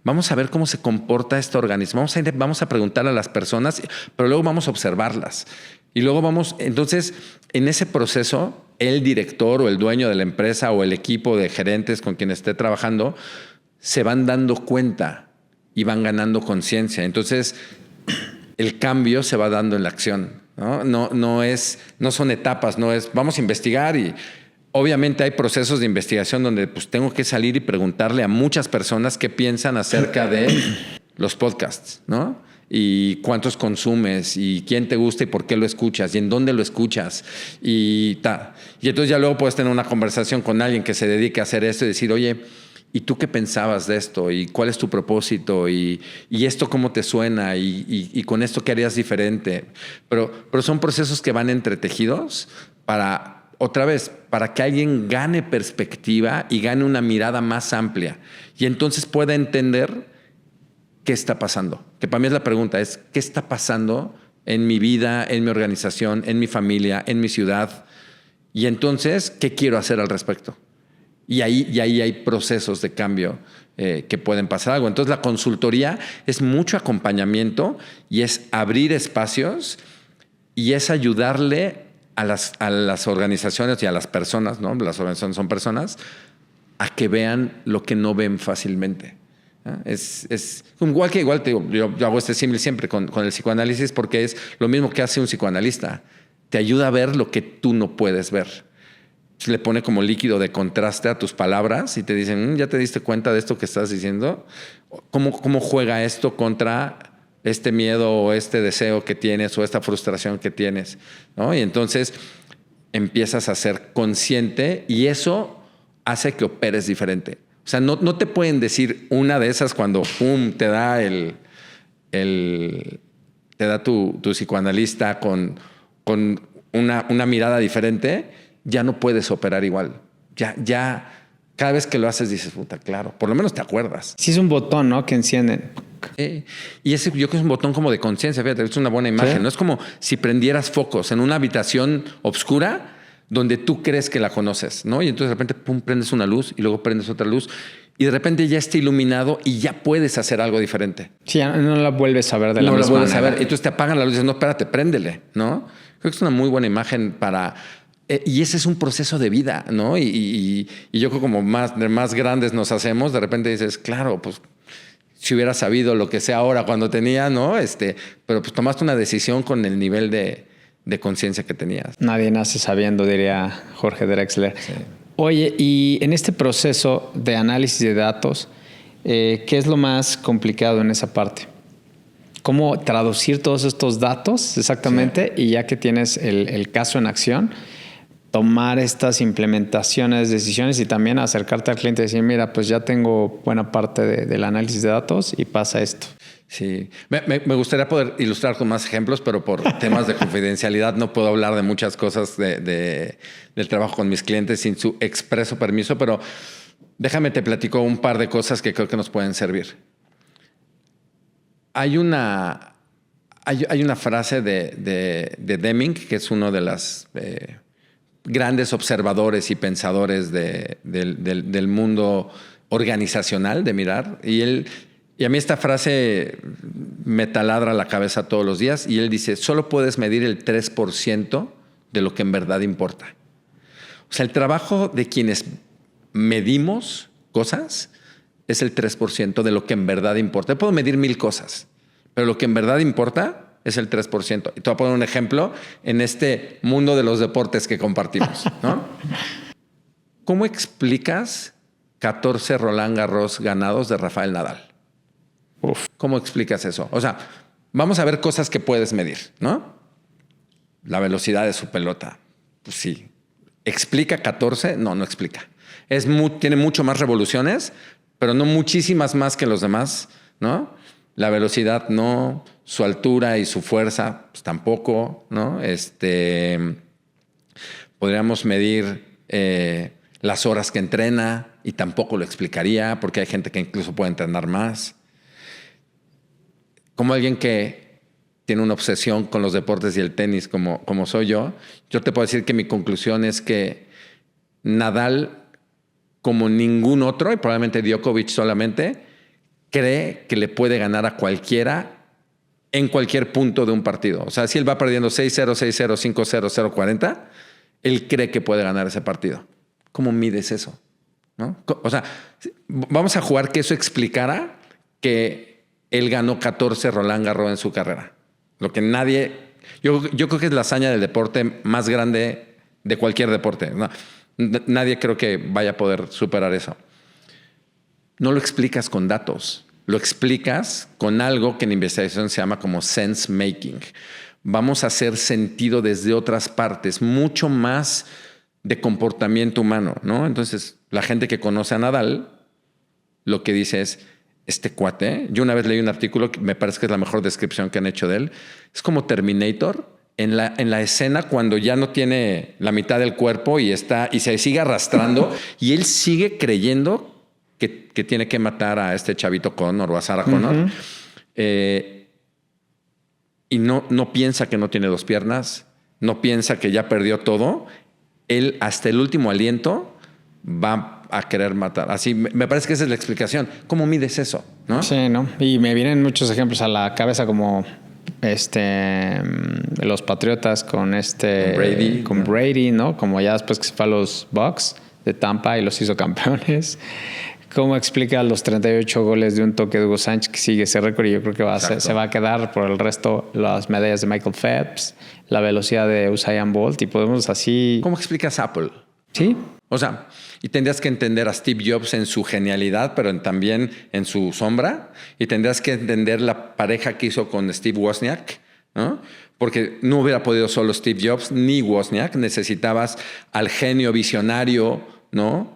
Vamos a ver cómo se comporta este organismo. Vamos a preguntar a las personas, pero luego vamos a observarlas. Y luego entonces, en ese proceso, el director o el dueño de la empresa o el equipo de gerentes con quien esté trabajando se van dando cuenta y van ganando conciencia. Entonces, el cambio se va dando en la acción, ¿no? No son etapas, no es vamos a investigar y obviamente hay procesos de investigación donde pues tengo que salir y preguntarle a muchas personas qué piensan acerca de los podcasts, ¿no? Y cuántos consumes y quién te gusta y por qué lo escuchas y en dónde lo escuchas y tal. Y entonces ya luego puedes tener una conversación con alguien que se dedique a hacer esto y decir, oye, ¿y tú qué pensabas de esto? ¿Y cuál es tu propósito? ¿Y esto cómo te suena? ¿Y con esto qué harías diferente? Pero son procesos que van entretejidos para, otra vez, para que alguien gane perspectiva y gane una mirada más amplia. Y entonces pueda entender qué está pasando. Que para mí es la pregunta, es ¿qué está pasando en mi vida, en mi organización, en mi familia, en mi ciudad? Y entonces, ¿qué quiero hacer al respecto? Y ahí hay procesos de cambio que pueden pasar algo. Entonces, la consultoría es mucho acompañamiento y es abrir espacios y es ayudarle a las organizaciones y a las personas, ¿no? Las organizaciones son personas, a que vean lo que no ven fácilmente. Es igual te digo, yo hago este símil siempre con el psicoanálisis porque es lo mismo que hace un psicoanalista. Te ayuda a ver lo que tú no puedes ver. Le pone como líquido de contraste a tus palabras y te dicen, ¿ya te diste cuenta de esto que estás diciendo? ¿Cómo juega esto contra este miedo o este deseo que tienes o esta frustración que tienes? ¿No? Y entonces empiezas a ser consciente y eso hace que operes diferente. O sea, no te pueden decir una de esas cuando pum, te da tu psicoanalista con una mirada diferente. Ya no puedes operar igual. Ya cada vez que lo haces dices, puta, claro, por lo menos te acuerdas. Sí, es un botón, ¿no? Que encienden. Y ese yo creo que es un botón como de conciencia, fíjate, es una buena imagen. ¿Sí? No es como si prendieras focos en una habitación oscura donde tú crees que la conoces, ¿no? Y entonces de repente, pum, prendes una luz y luego prendes otra luz y de repente ya está iluminado y ya puedes hacer algo diferente. Sí, ya no la vuelves a ver de la misma manera. No la vuelves a ver. Entonces te apagan la luz y dices, no, espérate, préndele, ¿no? Creo que es una muy buena imagen para... y ese es un proceso de vida, ¿no? Y yo creo que como más grandes nos hacemos, de repente dices, claro, pues si hubiera sabido lo que sé ahora cuando tenía, ¿no? Pero pues tomaste una decisión con el nivel de conciencia que tenías. Nadie nace sabiendo, diría Jorge Drexler. Sí. Oye, y en este proceso de análisis de datos, ¿qué es lo más complicado en esa parte? ¿Cómo traducir todos estos datos exactamente? Sí. Y ya que tienes el caso en acción, tomar estas implementaciones, decisiones y también acercarte al cliente y decir, mira, pues ya tengo buena parte del análisis de datos y pasa esto. Sí, me gustaría poder ilustrar con más ejemplos, pero por temas de confidencialidad no puedo hablar de muchas cosas del trabajo con mis clientes sin su expreso permiso, pero déjame te platico un par de cosas que creo que nos pueden servir. Hay una frase de Deming, que es uno de las grandes observadores y pensadores del mundo organizacional de mirar, y a mí esta frase me taladra la cabeza todos los días y él dice, solo puedes medir el 3% de lo que en verdad importa. O sea, el trabajo de quienes medimos cosas es el 3% de lo que en verdad importa. Yo puedo medir 1000 cosas, pero lo que en verdad importa es el 3%. Y te voy a poner un ejemplo en este mundo de los deportes que compartimos, ¿no? ¿Cómo explicas 14 Roland Garros ganados de Rafael Nadal? Uf. ¿Cómo explicas eso? O sea, vamos a ver cosas que puedes medir, ¿no? La velocidad de su pelota. Pues sí. ¿Explica 14? No explica. Tiene mucho más revoluciones, pero no muchísimas más que los demás, ¿no? La velocidad no, su altura y su fuerza pues, tampoco, ¿no? Podríamos medir las horas que entrena y tampoco lo explicaría porque hay gente que incluso puede entrenar más. Como alguien que tiene una obsesión con los deportes y el tenis como soy yo te puedo decir que mi conclusión es que Nadal, como ningún otro, y probablemente Djokovic solamente, cree que le puede ganar a cualquiera en cualquier punto de un partido. O sea, si él va perdiendo 6-0, 6-0, 5-0, 0-40, él cree que puede ganar ese partido. ¿Cómo mides eso? ¿No? O sea, vamos a jugar que eso explicara que él ganó 14 Roland Garros en su carrera. Lo que nadie... Yo creo que es la hazaña del deporte más grande de cualquier deporte. ¿No? Nadie creo que vaya a poder superar eso. No lo explicas con datos. Lo explicas con algo que en investigación se llama como sense making. Vamos a hacer sentido desde otras partes, mucho más de comportamiento humano, ¿no? Entonces, la gente que conoce a Nadal, lo que dice es, este cuate, yo una vez leí un artículo que me parece que es la mejor descripción que han hecho de él, es como Terminator en la escena cuando ya no tiene la mitad del cuerpo y se sigue arrastrando y él sigue creyendo que tiene que matar a este chavito Connor o a Sarah Connor. Y no piensa que no tiene dos piernas, no piensa que ya perdió todo. Él hasta el último aliento va a querer matar. Así me parece que esa es la explicación. ¿Cómo mides eso? ¿No? Sí, ¿no? Y me vienen muchos ejemplos a la cabeza como los Patriotas con Brady, ¿no? Como ya después que se fue a los Bucks de Tampa y los hizo campeones. ¿Cómo explica los 38 goles de un toque de Hugo Sánchez que sigue ese récord? Y yo creo que se va a quedar por el resto las medallas de Michael Phelps, la velocidad de Usain Bolt y podemos así... ¿Cómo explicas Apple? Sí. O sea, y tendrías que entender a Steve Jobs en su genialidad, pero también en su sombra. Y tendrías que entender la pareja que hizo con Steve Wozniak, ¿no? Porque no hubiera podido solo Steve Jobs ni Wozniak. Necesitabas al genio visionario, ¿no?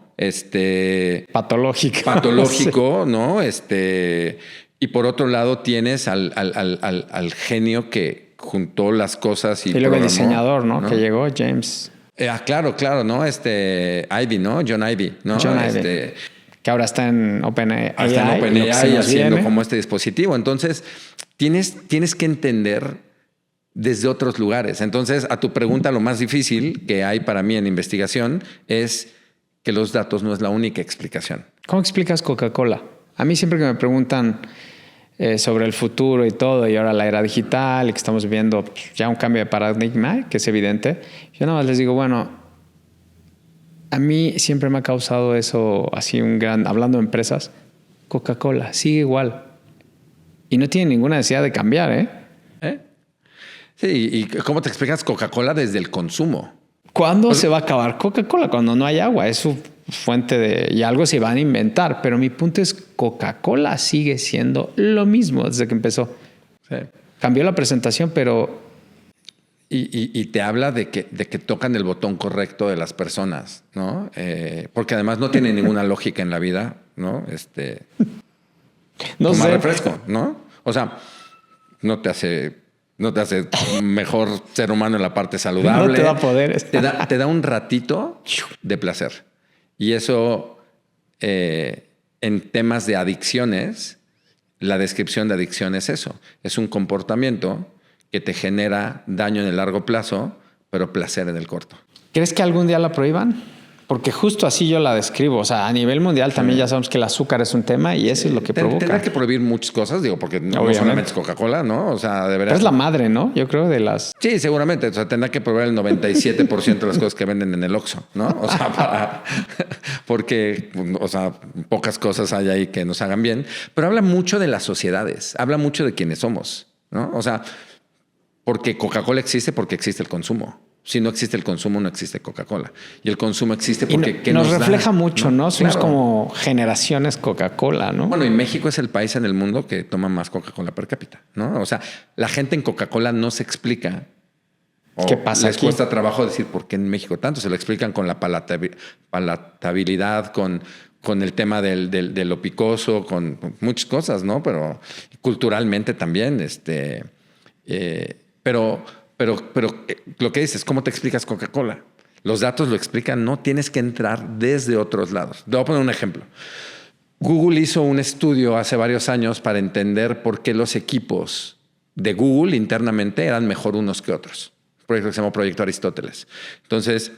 Patológico, sí. ¿No? Y por otro lado tienes al genio que juntó las cosas y luego el diseñador, ¿no? Que llegó, James. Claro, ¿no? Ivy, ¿no? John Ivy, ¿no? John Ivy. Que ahora está en OpenAI. Está en OpenAI haciendo como este dispositivo. Entonces, tienes que entender desde otros lugares. Entonces, a tu pregunta, lo más difícil que hay para mí en investigación es que los datos no es la única explicación. ¿Cómo explicas Coca-Cola? A mí siempre que me preguntan sobre el futuro y todo, y ahora la era digital y que estamos viviendo ya un cambio de paradigma, que es evidente, yo nada más les digo, bueno, a mí siempre me ha causado eso así hablando de empresas, Coca-Cola sigue igual y no tiene ninguna necesidad de cambiar, ¿eh? Sí, ¿y cómo te explicas Coca-Cola desde el consumo? ¿Cuándo se va a acabar Coca-Cola? Cuando no hay agua. Es su fuente y algo se van a inventar. Pero mi punto es Coca-Cola sigue siendo lo mismo desde que empezó. Sí. Cambió la presentación, pero... Y te habla de que tocan el botón correcto de las personas, ¿no? Porque además no tiene ninguna lógica en la vida, ¿no? No tomar sé. refresco, ¿no? O sea, no te hace mejor ser humano en la parte saludable. No te da poder. Te da un ratito de placer. Y eso, en temas de adicciones, la descripción de adicción es eso. Es un comportamiento que te genera daño en el largo plazo, pero placer en el corto. ¿Crees que algún día la prohíban? Porque justo así yo la describo. O sea, a nivel mundial también ya sabemos que el azúcar es un tema y eso es lo que provoca. Tendrá que prohibir muchas cosas, digo, porque no solamente es Coca-Cola, ¿no? O sea, debería... Pero es la madre, ¿no? Yo creo de las... Sí, seguramente. O sea, tendrá que prohibir el 97% de las cosas que venden en el Oxxo, ¿no? O sea, porque, o sea, pocas cosas hay ahí que nos hagan bien. Pero habla mucho de las sociedades. Habla mucho de quiénes somos, ¿no? O sea, porque Coca-Cola existe porque existe el consumo. Si no existe el consumo, no existe Coca-Cola. Y el consumo existe porque... ¿qué nos refleja mucho, ¿no? Somos como generaciones Coca-Cola, ¿no? Bueno, y México es el país en el mundo que toma más Coca-Cola per cápita, ¿no? O sea, la gente en Coca-Cola no se explica O ¿qué pasa les aquí? cuesta trabajo decir por qué en México tanto. Se lo explican con la palatabilidad, con el tema de lo picoso, con muchas cosas, ¿no? Pero culturalmente también. Pero lo que dices, ¿cómo te explicas Coca-Cola? Los datos lo explican, no tienes que entrar desde otros lados. Te voy a poner un ejemplo. Google hizo un estudio hace varios años para entender por qué los equipos de Google internamente eran mejor unos que otros. Un proyecto que se llama Proyecto Aristóteles. Entonces,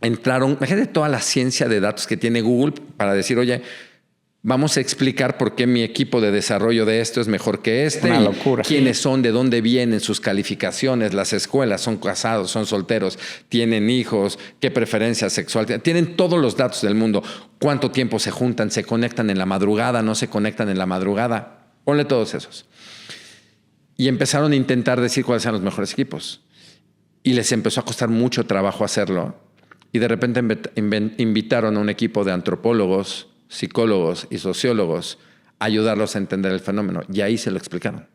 entraron, imagínate toda la ciencia de datos que tiene Google para decir, oye, vamos a explicar por qué mi equipo de desarrollo de esto es mejor que este. Una locura. Quiénes son, de dónde vienen, sus calificaciones, las escuelas, son casados, son solteros, tienen hijos, qué preferencia sexual. Tienen todos los datos del mundo. Cuánto tiempo se juntan, se conectan en la madrugada, no se conectan en la madrugada. Ponle todos esos. Y empezaron a intentar decir cuáles eran los mejores equipos. Y les empezó a costar mucho trabajo hacerlo. Y de repente invitaron a un equipo de antropólogos, psicólogos y sociólogos a ayudarlos a entender el fenómeno. Y ahí se lo explicaron.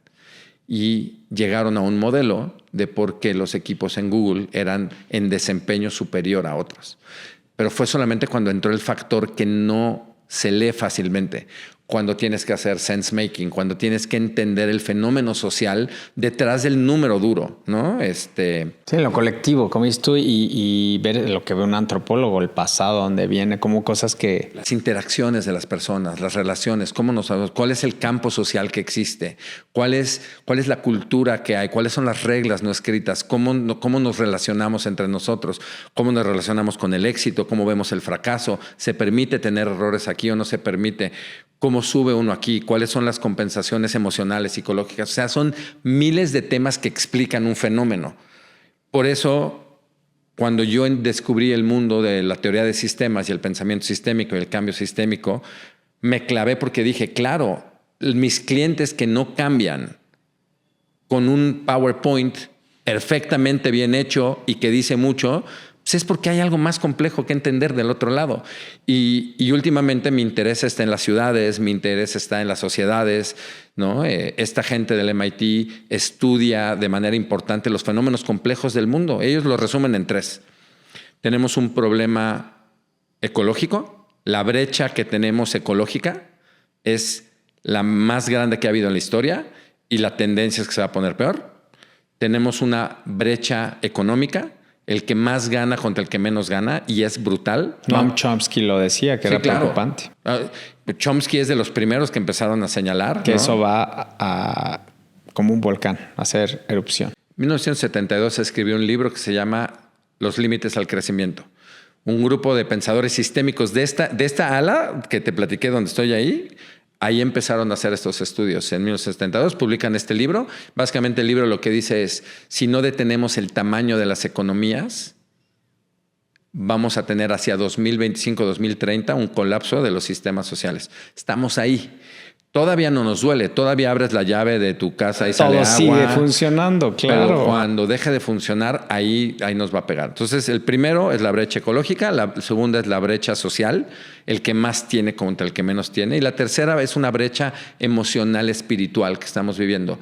Y llegaron a un modelo de por qué los equipos en Google eran en desempeño superior a otros. Pero fue solamente cuando entró el factor que no se lee fácilmente. Cuando tienes que hacer sense making, cuando tienes que entender el fenómeno social detrás del número duro, ¿no? Sí, lo colectivo, como dices tú, y ver lo que ve un antropólogo, el pasado, donde viene, como cosas que... Las interacciones de las personas, las relaciones, cuál es el campo social que existe, cuál es la cultura que hay, cuáles son las reglas no escritas, cómo nos relacionamos entre nosotros, cómo nos relacionamos con el éxito, cómo vemos el fracaso, se permite tener errores aquí o no se permite, cómo sube uno aquí, cuáles son las compensaciones emocionales, psicológicas. O sea, son miles de temas que explican un fenómeno. Por eso, cuando yo descubrí el mundo de la teoría de sistemas y el pensamiento sistémico y el cambio sistémico, me clavé porque dije, claro, mis clientes que no cambian con un PowerPoint perfectamente bien hecho y que dice mucho, pues es porque hay algo más complejo que entender del otro lado. Y últimamente mi interés está en las ciudades, mi interés está en las sociedades, ¿no? Esta gente del MIT estudia de manera importante los fenómenos complejos del mundo. Ellos lo resumen en 3. Tenemos un problema ecológico. La brecha que tenemos ecológica es la más grande que ha habido en la historia y la tendencia es que se va a poner peor. Tenemos una brecha económica. El que más gana contra el que menos gana, y es brutal. Noam Chomsky lo decía, que sí, era preocupante. Chomsky es de los primeros que empezaron a señalar que eso va como un volcán, a hacer erupción. En 1972 se escribió un libro que se llama Los límites al crecimiento. Un grupo de pensadores sistémicos de esta ala que te platiqué donde estoy ahí empezaron a hacer estos estudios. En 1972 publican este libro. Básicamente el libro lo que dice es, si no detenemos el tamaño de las economías, vamos a tener hacia 2025, 2030 un colapso de los sistemas sociales. Estamos ahí. Todavía no nos duele. Todavía abres la llave de tu casa y sale agua. Todo sigue funcionando, claro. Pero cuando deje de funcionar, ahí nos va a pegar. Entonces, el primero es la brecha ecológica. La segunda es la brecha social. El que más tiene contra el que menos tiene. Y la tercera es una brecha emocional espiritual que estamos viviendo.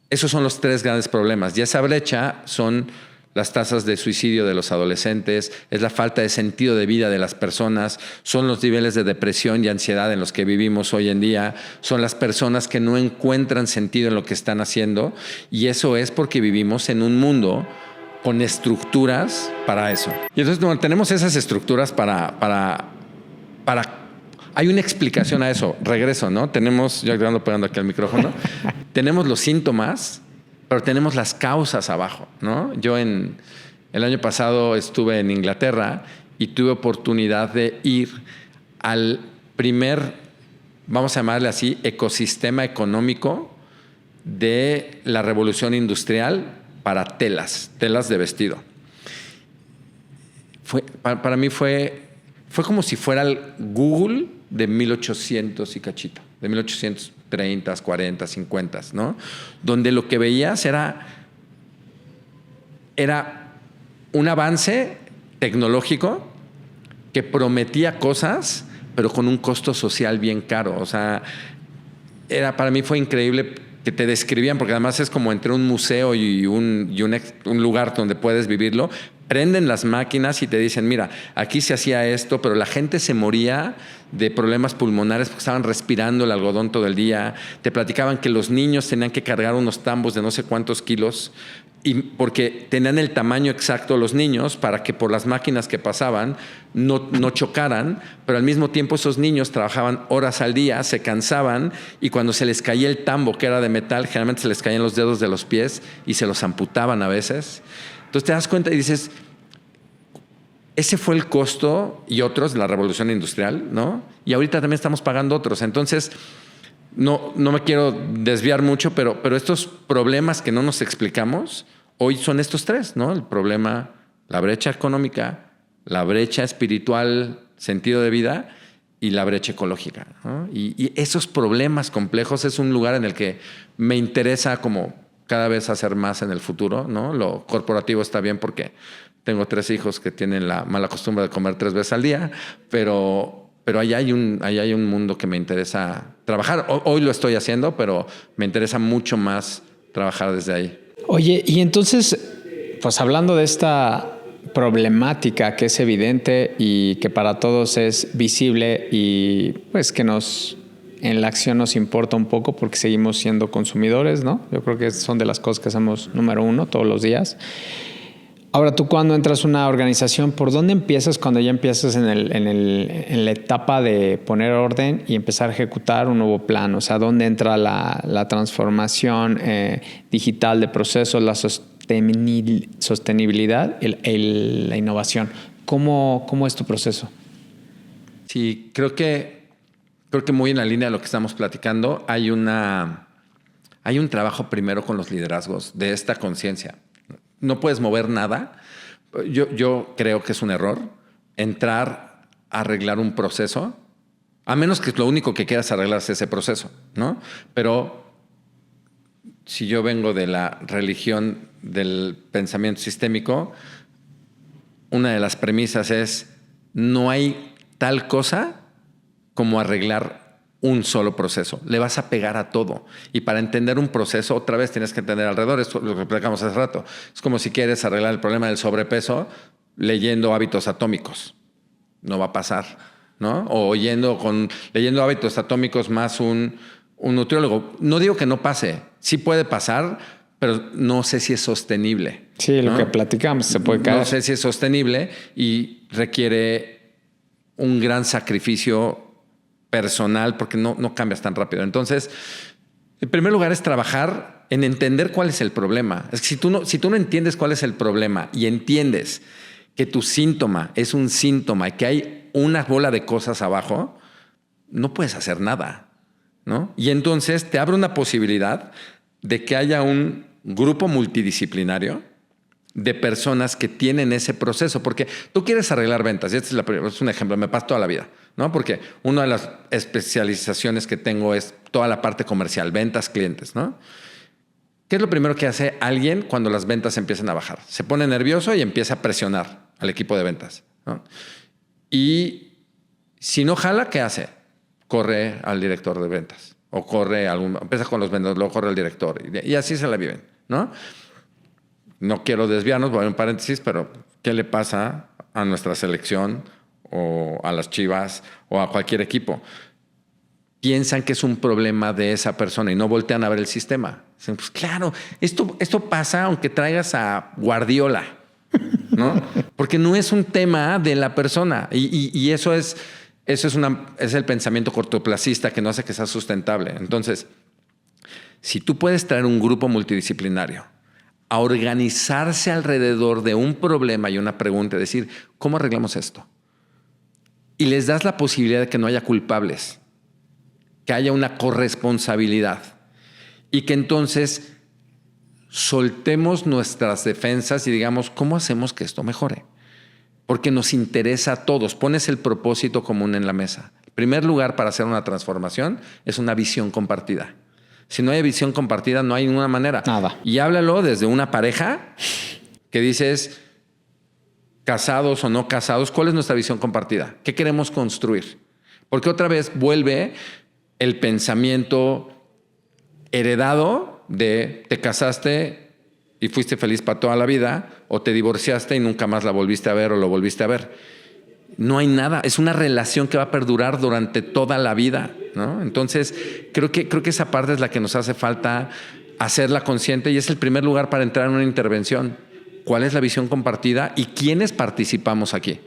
Esos son los 3 grandes problemas. Y esa brecha son las tasas de suicidio de los adolescentes, es la falta de sentido de vida de las personas, son los niveles de depresión y ansiedad en los que vivimos hoy en día, son las personas que no encuentran sentido en lo que están haciendo, y eso es porque vivimos en un mundo con estructuras para eso. Y entonces no, tenemos esas estructuras para hay una explicación a eso. Regreso, ¿no? Tenemos, yo ando pegando aquí al micrófono, tenemos los síntomas, pero tenemos las causas abajo, ¿no? Yo el año pasado estuve en Inglaterra y tuve oportunidad de ir al primer, vamos a llamarle así, ecosistema económico de la revolución industrial para telas de vestido. Para mí fue como si fuera el Google de 1800 y cachito, de 1830, 40, 50, ¿no? Donde lo que veías era un avance tecnológico que prometía cosas, pero con un costo social bien caro. O sea, para mí fue increíble que te describían, porque además es como entre un museo y un lugar donde puedes vivirlo. Prenden las máquinas y te dicen, mira, aquí se hacía esto, pero la gente se moría de problemas pulmonares porque estaban respirando el algodón todo el día. Te platicaban que los niños tenían que cargar unos tambos de no sé cuántos kilos, y porque tenían el tamaño exacto los niños para que por las máquinas que pasaban no chocaran, pero al mismo tiempo esos niños trabajaban horas al día, se cansaban, y cuando se les caía el tambo, que era de metal, generalmente se les caían los dedos de los pies y se los amputaban a veces. Entonces te das cuenta y dices, ese fue el costo y otros de la revolución industrial, ¿no? Y ahorita también estamos pagando otros. Entonces, no me quiero desviar mucho, pero estos problemas que no nos explicamos, hoy son estos tres, ¿no? El problema, la brecha económica, la brecha espiritual, sentido de vida, y la brecha ecológica, ¿no? Y esos problemas complejos es un lugar en el que me interesa como cada vez hacer más en el futuro, ¿no? Lo corporativo está bien porque tengo 3 hijos que tienen la mala costumbre de comer 3 veces al día, pero ahí hay un mundo que me interesa trabajar. Hoy lo estoy haciendo, pero me interesa mucho más trabajar desde ahí. Oye, y entonces, pues hablando de esta problemática que es evidente y que para todos es visible y pues que en la acción nos importa un poco porque seguimos siendo consumidores, ¿no? Yo creo que son de las cosas que hacemos número 1 todos los días. Ahora, tú cuando entras a una organización, ¿por dónde empiezas cuando ya empiezas en la etapa de poner orden y empezar a ejecutar un nuevo plan? O sea, ¿dónde entra la transformación digital de procesos, la sostenibilidad, la innovación? ¿Cómo es tu proceso? Sí, creo que muy en la línea de lo que estamos platicando, hay un trabajo primero con los liderazgos de esta conciencia. No puedes mover nada. Yo creo que es un error entrar a arreglar un proceso, a menos que lo único que quieras arreglar es ese proceso, ¿no? Pero si yo vengo de la religión del pensamiento sistémico, una de las premisas es: no hay tal cosa como arreglar un solo proceso. Le vas a pegar a todo. Y para entender un proceso, otra vez tienes que entender alrededor. Esto es lo que platicamos hace rato. Es como si quieres arreglar el problema del sobrepeso leyendo Hábitos Atómicos. No va a pasar, ¿no? O leyendo Hábitos Atómicos más un nutriólogo. No digo que no pase. Sí puede pasar, pero no sé si es sostenible. Sí, lo que platicamos se puede caer. No sé si es sostenible y requiere un gran sacrificio personal porque no cambias tan rápido. Entonces, en primer lugar es trabajar en entender cuál es el problema. Es que si tú no entiendes cuál es el problema y entiendes que tu síntoma es un síntoma y que hay una bola de cosas abajo, no puedes hacer nada, ¿no? Y entonces te abre una posibilidad de que haya un grupo multidisciplinario de personas que tienen ese proceso, porque tú quieres arreglar ventas, y este es un ejemplo, me pasa toda la vida, ¿no? Porque una de las especializaciones que tengo es toda la parte comercial, ventas, clientes, ¿no? ¿Qué es lo primero que hace alguien cuando las ventas empiezan a bajar? Se pone nervioso y empieza a presionar al equipo de ventas, ¿no? Y si no jala, ¿qué hace? Corre al director de ventas o empieza con los vendedores, luego corre al director y así se la viven, ¿no? No quiero desviarnos, voy a un paréntesis, pero ¿qué le pasa a nuestra selección o a las Chivas o a cualquier equipo? Piensan que es un problema de esa persona y no voltean a ver el sistema. Dicen, pues claro, esto pasa aunque traigas a Guardiola, ¿no? Porque no es un tema de la persona y eso es el pensamiento cortoplacista que no hace que sea sustentable. Entonces, si tú puedes traer un grupo multidisciplinario a organizarse alrededor de un problema y una pregunta, decir, ¿cómo arreglamos esto? Y les das la posibilidad de que no haya culpables, que haya una corresponsabilidad y que entonces soltemos nuestras defensas y digamos, ¿cómo hacemos que esto mejore? Porque nos interesa a todos. Pones el propósito común en la mesa. El primer lugar para hacer una transformación es una visión compartida. Si no hay visión compartida, no hay ninguna manera. Nada. Y háblalo desde una pareja que dices, casados o no casados, ¿cuál es nuestra visión compartida? ¿Qué queremos construir? Porque otra vez vuelve el pensamiento heredado de te casaste y fuiste feliz para toda la vida, o te divorciaste y nunca más la volviste a ver o lo volviste a ver. No hay nada, es una relación que va a perdurar durante toda la vida, ¿no? Entonces, creo que esa parte es la que nos hace falta hacerla consciente, y es el primer lugar para entrar en una intervención. ¿Cuál es la visión compartida y quiénes participamos aquí?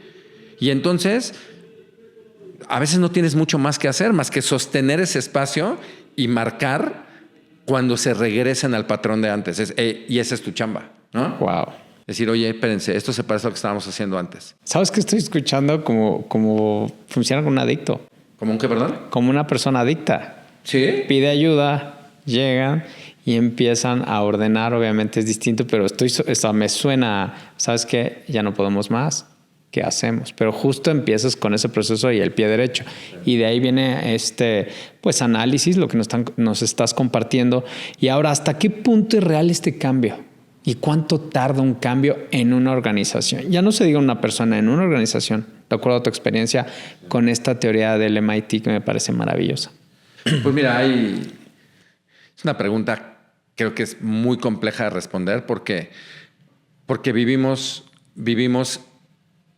Y entonces, a veces no tienes mucho más que hacer, más que sostener ese espacio y marcar cuando se regresen al patrón de antes. Y esa es tu chamba, ¿no? Wow. Decir, oye, espérense, esto se parece a lo que estábamos haciendo antes. ¿Sabes qué estoy escuchando? Como funciona con un adicto. ¿Cómo un qué, perdón? Como una persona adicta. Sí. Pide ayuda, llegan y empiezan a ordenar. Obviamente es distinto, pero me suena, ¿sabes qué? Ya no podemos más. ¿Qué hacemos? Pero justo empiezas con ese proceso y el pie derecho. Y de ahí viene pues análisis, lo que nos estás compartiendo. Y ahora, ¿hasta qué punto es real este cambio? ¿Y cuánto tarda un cambio en una organización? Ya no se diga una persona, en una organización, de acuerdo a tu experiencia con esta teoría del MIT que me parece maravillosa. Pues mira, es una pregunta, creo que es muy compleja de responder porque vivimos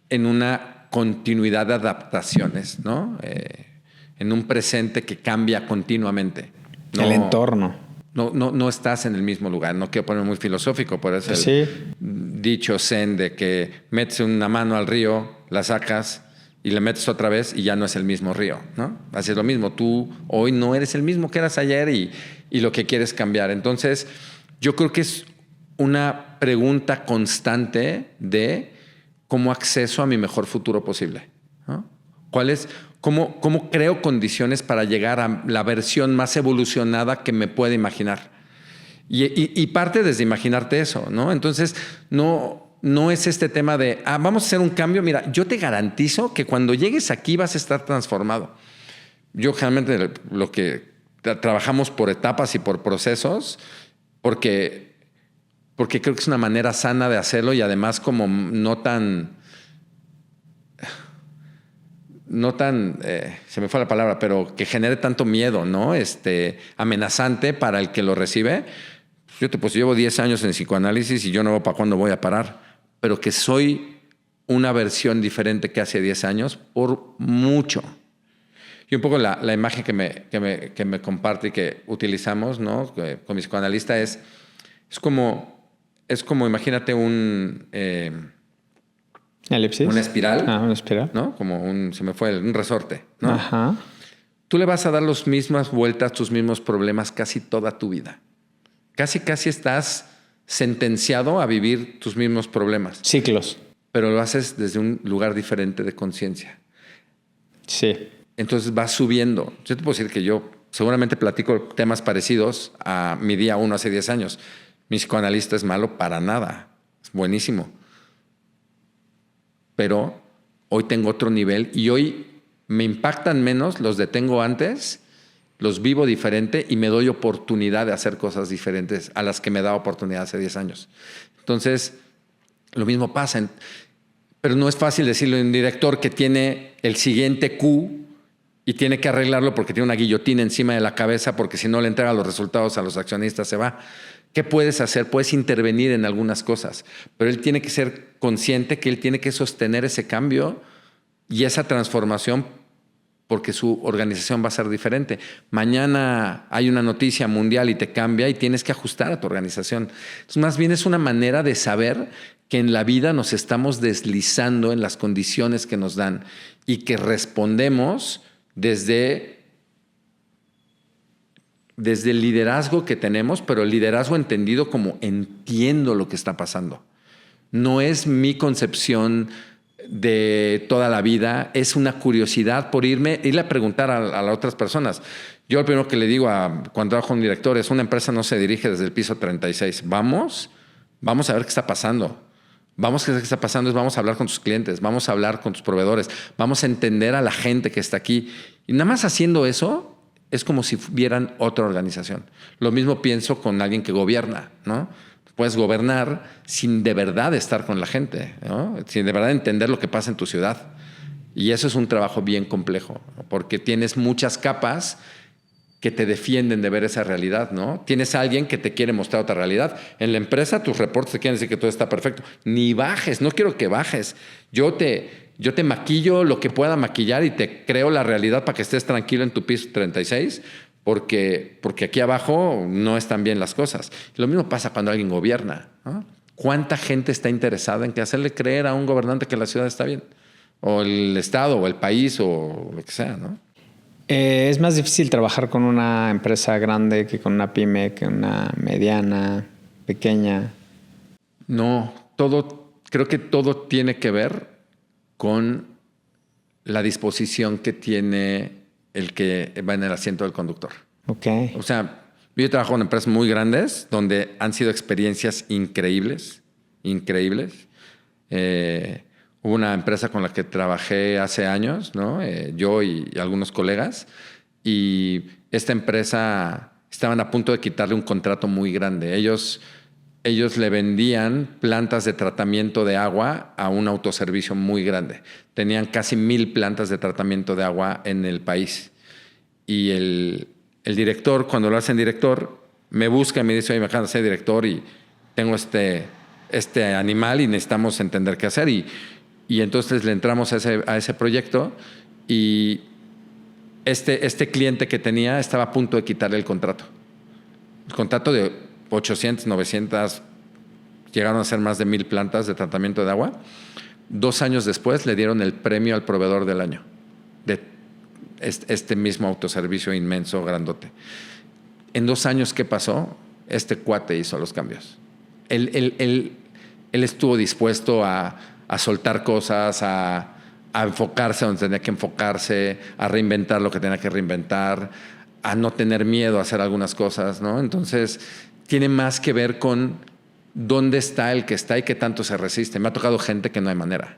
en una continuidad de adaptaciones, ¿no? En un presente que cambia continuamente. El entorno. No estás en el mismo lugar. No quiero ponerme muy filosófico, por eso el dicho zen de que metes una mano al río, la sacas y le metes otra vez y ya no es el mismo río, ¿no? Así es lo mismo. Tú hoy no eres el mismo que eras ayer y lo que quieres cambiar. Entonces, yo creo que es una pregunta constante de cómo acceso a mi mejor futuro posible, ¿no? ¿Cómo creo condiciones para llegar a la versión más evolucionada que me pueda imaginar? Y parte desde imaginarte eso, ¿no? Entonces, no es este tema de, vamos a hacer un cambio. Mira, yo te garantizo que cuando llegues aquí vas a estar transformado. Yo generalmente lo que trabajamos por etapas y por procesos, porque creo que es una manera sana de hacerlo y además como no tan, se me fue la palabra, pero que genere tanto miedo, ¿no? Amenazante para el que lo recibe. Pues llevo 10 años en psicoanálisis y yo no veo para cuándo voy a parar, pero que soy una versión diferente que hace 10 años por mucho. Y un poco la imagen que me comparte y que utilizamos, ¿no? Con mi psicoanalista es como imagínate elipsis. Una espiral. Una espiral. ¿No? Como un resorte, ¿no? Ajá. Tú le vas a dar las mismas vueltas, tus mismos problemas casi toda tu vida. Casi estás sentenciado a vivir tus mismos problemas. Ciclos. Pero lo haces desde un lugar diferente de conciencia. Sí. Entonces vas subiendo. Yo te puedo decir que yo seguramente platico temas parecidos a mi día 1 hace 10 años. Mi psicoanalista es malo para nada. Es buenísimo. Pero hoy tengo otro nivel y hoy me impactan menos, los detengo antes, los vivo diferente y me doy oportunidad de hacer cosas diferentes a las que me daba oportunidad hace 10 años. Entonces, lo mismo pasa. Pero no es fácil decirlo a un director que tiene el siguiente Q y tiene que arreglarlo porque tiene una guillotina encima de la cabeza porque si no le entrega los resultados a los accionistas se va. ¿Qué puedes hacer? Puedes intervenir en algunas cosas, pero él tiene que ser consciente que él tiene que sostener ese cambio y esa transformación porque su organización va a ser diferente. Mañana hay una noticia mundial y te cambia y tienes que ajustar a tu organización. Entonces, más bien es una manera de saber que en la vida nos estamos deslizando en las condiciones que nos dan y que respondemos desde el liderazgo que tenemos, pero el liderazgo entendido como entiendo lo que está pasando. No es mi concepción de toda la vida, es una curiosidad por irle a preguntar a las otras personas. Yo lo primero que le digo cuando trabajo con un director es: una empresa no se dirige desde el piso 36. Vamos a ver qué está pasando. Vamos a ver qué está pasando, vamos a hablar con tus clientes, vamos a hablar con tus proveedores, vamos a entender a la gente que está aquí. Y nada más haciendo eso, es como si vieran otra organización. Lo mismo pienso con alguien que gobierna, ¿no? Puedes gobernar sin de verdad estar con la gente, ¿no? Sin de verdad entender lo que pasa en tu ciudad. Y eso es un trabajo bien complejo, porque tienes muchas capas que te defienden de ver esa realidad, ¿no? Tienes a alguien que te quiere mostrar otra realidad. En la empresa tus reportes te quieren decir que todo está perfecto. Ni bajes, no quiero que bajes. Yo te maquillo lo que pueda maquillar y te creo la realidad para que estés tranquilo en tu piso 36, porque aquí abajo no están bien las cosas. Lo mismo pasa cuando alguien gobierna, ¿no? ¿Cuánta gente está interesada en que hacerle creer a un gobernante que la ciudad está bien? O el estado, o el país, o lo que sea, ¿no? Es más difícil trabajar con una empresa grande que con una pyme, que una mediana, pequeña. No, creo que todo tiene que ver con la disposición que tiene el que va en el asiento del conductor. Ok. O sea, yo he trabajado en empresas muy grandes donde han sido experiencias increíbles. Hubo una empresa con la que trabajé hace años, ¿no? Yo y algunos colegas, y esta empresa estaban a punto de quitarle un contrato muy grande. Ellos le vendían plantas de tratamiento de agua a un autoservicio muy grande. Tenían casi 1,000 plantas de tratamiento de agua en el país. Y el director, cuando lo hacen director, me busca y me dice, oye, me acaban de ser director y tengo este animal y necesitamos entender qué hacer. Y entonces le entramos a ese proyecto, y este cliente que tenía estaba a punto de quitarle el contrato. El contrato de 800, 900, llegaron a ser más de 1,000 plantas de tratamiento de agua. 2 años después le dieron el premio al proveedor del año de este mismo autoservicio inmenso, grandote. En 2 años, ¿qué pasó? Este cuate hizo los cambios. Él estuvo dispuesto a soltar cosas, a enfocarse donde tenía que enfocarse, a reinventar lo que tenía que reinventar, a no tener miedo a hacer algunas cosas, ¿no? Entonces, tiene más que ver con dónde está el que está y qué tanto se resiste. Me ha tocado gente que no hay manera,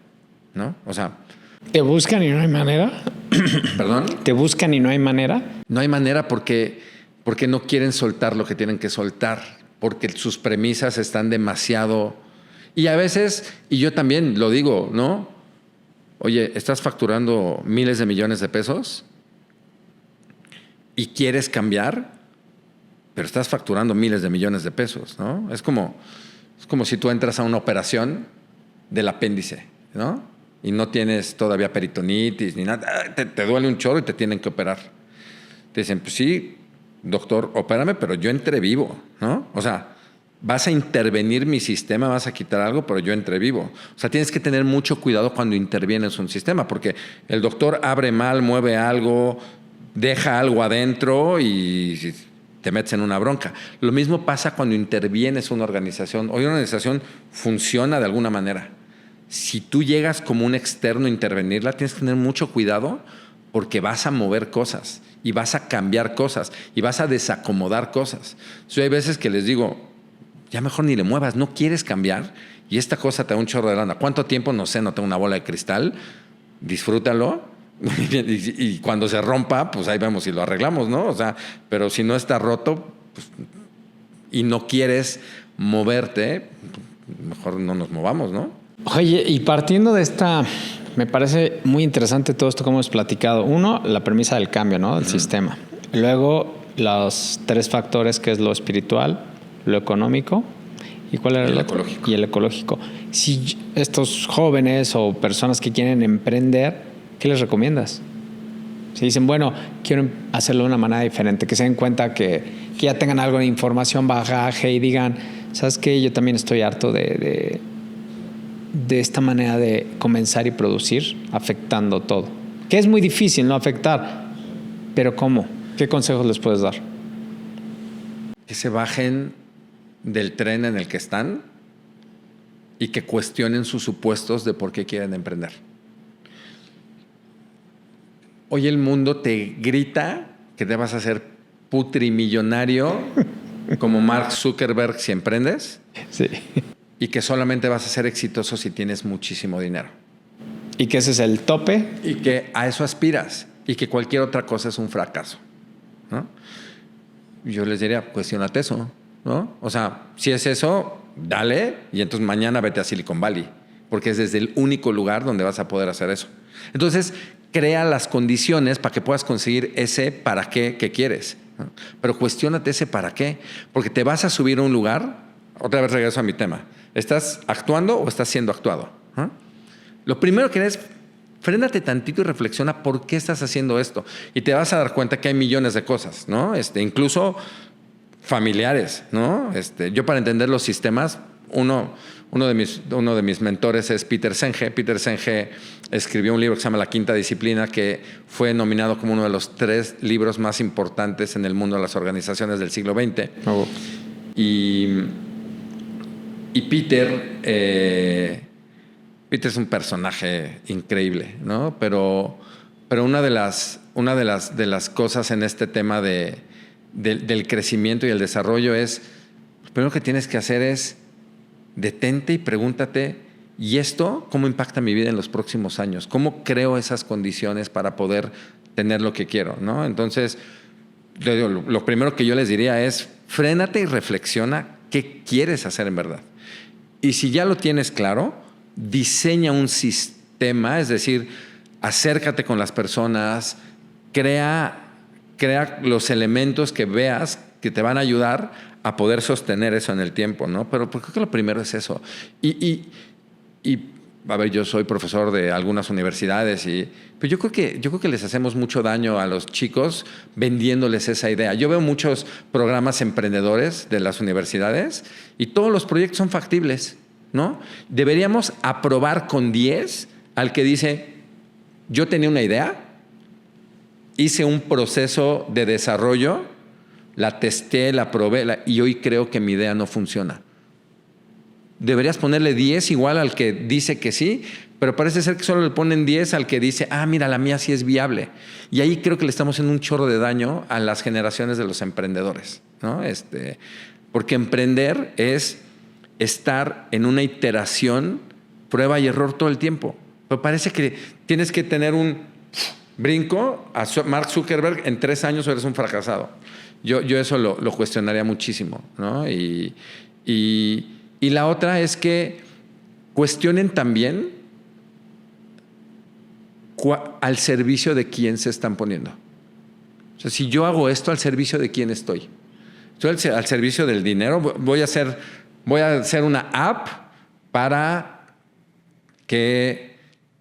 ¿no? O sea... ¿Te buscan y no hay manera? ¿Perdón? ¿Te buscan y no hay manera? No hay manera porque no quieren soltar lo que tienen que soltar, porque sus premisas están demasiado... Y a veces, y yo también lo digo, ¿no? Oye, estás facturando miles de millones de pesos y quieres cambiar, pero estás facturando miles de millones de pesos, ¿no? Es como si tú entras a una operación del apéndice, ¿no? Y no tienes todavía peritonitis ni nada. Te duele un chorro y te tienen que operar. Te dicen, pues sí, doctor, opérame, pero yo entré vivo, ¿no? O sea, vas a intervenir mi sistema, vas a quitar algo, pero yo entré vivo. O sea, tienes que tener mucho cuidado cuando intervienes un sistema, porque el doctor abre mal, mueve algo, deja algo adentro y te metes en una bronca. Lo mismo pasa cuando intervienes una organización. Hoy una organización funciona de alguna manera. Si tú llegas como un externo a intervenirla, tienes que tener mucho cuidado, porque vas a mover cosas y vas a cambiar cosas y vas a desacomodar cosas. Yo hay veces que les digo, ya mejor ni le muevas, no quieres cambiar y esta cosa te da un chorro de lana. ¿Cuánto tiempo? No sé, no tengo una bola de cristal. Disfrútalo y cuando se rompa, pues ahí vemos si lo arreglamos, ¿no? O sea, pero si no está roto, pues, y no quieres moverte, mejor no nos movamos, ¿no? Oye, y partiendo de esta, me parece muy interesante todo esto que hemos platicado. Uno, la premisa del cambio, ¿no? Del sistema. Luego, los 3 factores, que es lo espiritual, lo económico, ¿y cuál era el otro? Ecológico. Y el ecológico. Si estos jóvenes o personas que quieren emprender, ¿qué les recomiendas? Si dicen, bueno, quiero hacerlo de una manera diferente, que se den cuenta que ya tengan algo de información, bagaje, y digan, ¿sabes qué? Yo también estoy harto de esta manera de comenzar y producir, afectando todo. Que es muy difícil no afectar, pero ¿cómo? ¿Qué consejos les puedes dar? Que se bajen del tren en el que están y que cuestionen sus supuestos de por qué quieren emprender. Hoy el mundo te grita que debas hacer putrimillonario como Mark Zuckerberg si emprendes. Sí. Y que solamente vas a ser exitoso si tienes muchísimo dinero. Y que ese es el tope. Y que a eso aspiras. Y que cualquier otra cosa es un fracaso, ¿no? Yo les diría, cuestiónate eso, ¿no? O sea, si es eso, dale, y entonces mañana vete a Silicon Valley, porque es desde el único lugar donde vas a poder hacer eso. Entonces, crea las condiciones para que puedas conseguir ese para qué que quieres. ¿no? Pero cuestiónate ese para qué. Porque te vas a subir a un lugar, otra vez regreso a mi tema, ¿estás actuando o estás siendo actuado? ¿No? Lo primero que es, frénate tantito y reflexiona por qué estás haciendo esto. Y te vas a dar cuenta que hay millones de cosas, ¿no? Incluso familiares, ¿no? Yo para entender los sistemas, uno de mis mentores es Peter Senge. Peter Senge escribió un libro que se llama La Quinta Disciplina, que fue nominado como uno de los 3 libros más importantes en el mundo de las organizaciones del siglo XX. Oh. Y Peter es un personaje increíble, ¿no? Pero una de las cosas en este tema del crecimiento y el desarrollo es, lo primero que tienes que hacer es detente y pregúntate, ¿y esto cómo impacta mi vida en los próximos años? ¿Cómo creo esas condiciones para poder tener lo que quiero, ¿no? Entonces, lo primero que yo les diría es, frénate y reflexiona qué quieres hacer en verdad. Y si ya lo tienes claro, diseña un sistema, es decir, acércate con las personas, crea los elementos que veas que te van a ayudar a poder sostener eso en el tiempo, ¿no? Pero creo que lo primero es eso. Y a ver, yo soy profesor de algunas universidades pero yo creo que les hacemos mucho daño a los chicos vendiéndoles esa idea. Yo veo muchos programas emprendedores de las universidades y todos los proyectos son factibles, ¿no? Deberíamos aprobar con 10 al que dice, yo tenía una idea, hice un proceso de desarrollo, la testé, la probé y hoy creo que mi idea no funciona. Deberías ponerle 10 igual al que dice que sí, pero parece ser que solo le ponen 10 al que dice, mira, la mía sí es viable. Y ahí creo que le estamos haciendo un chorro de daño a las generaciones de los emprendedores, ¿no? Porque emprender es estar en una iteración, prueba y error todo el tiempo. Pero parece que tienes que tener un brinco a Mark Zuckerberg, en 3 años eres un fracasado. Yo eso lo cuestionaría muchísimo, ¿no? Y la otra es que cuestionen también al servicio de quién se están poniendo. O sea, si yo hago esto, ¿al servicio de quién estoy? Estoy al servicio del dinero. Voy a hacer una app para que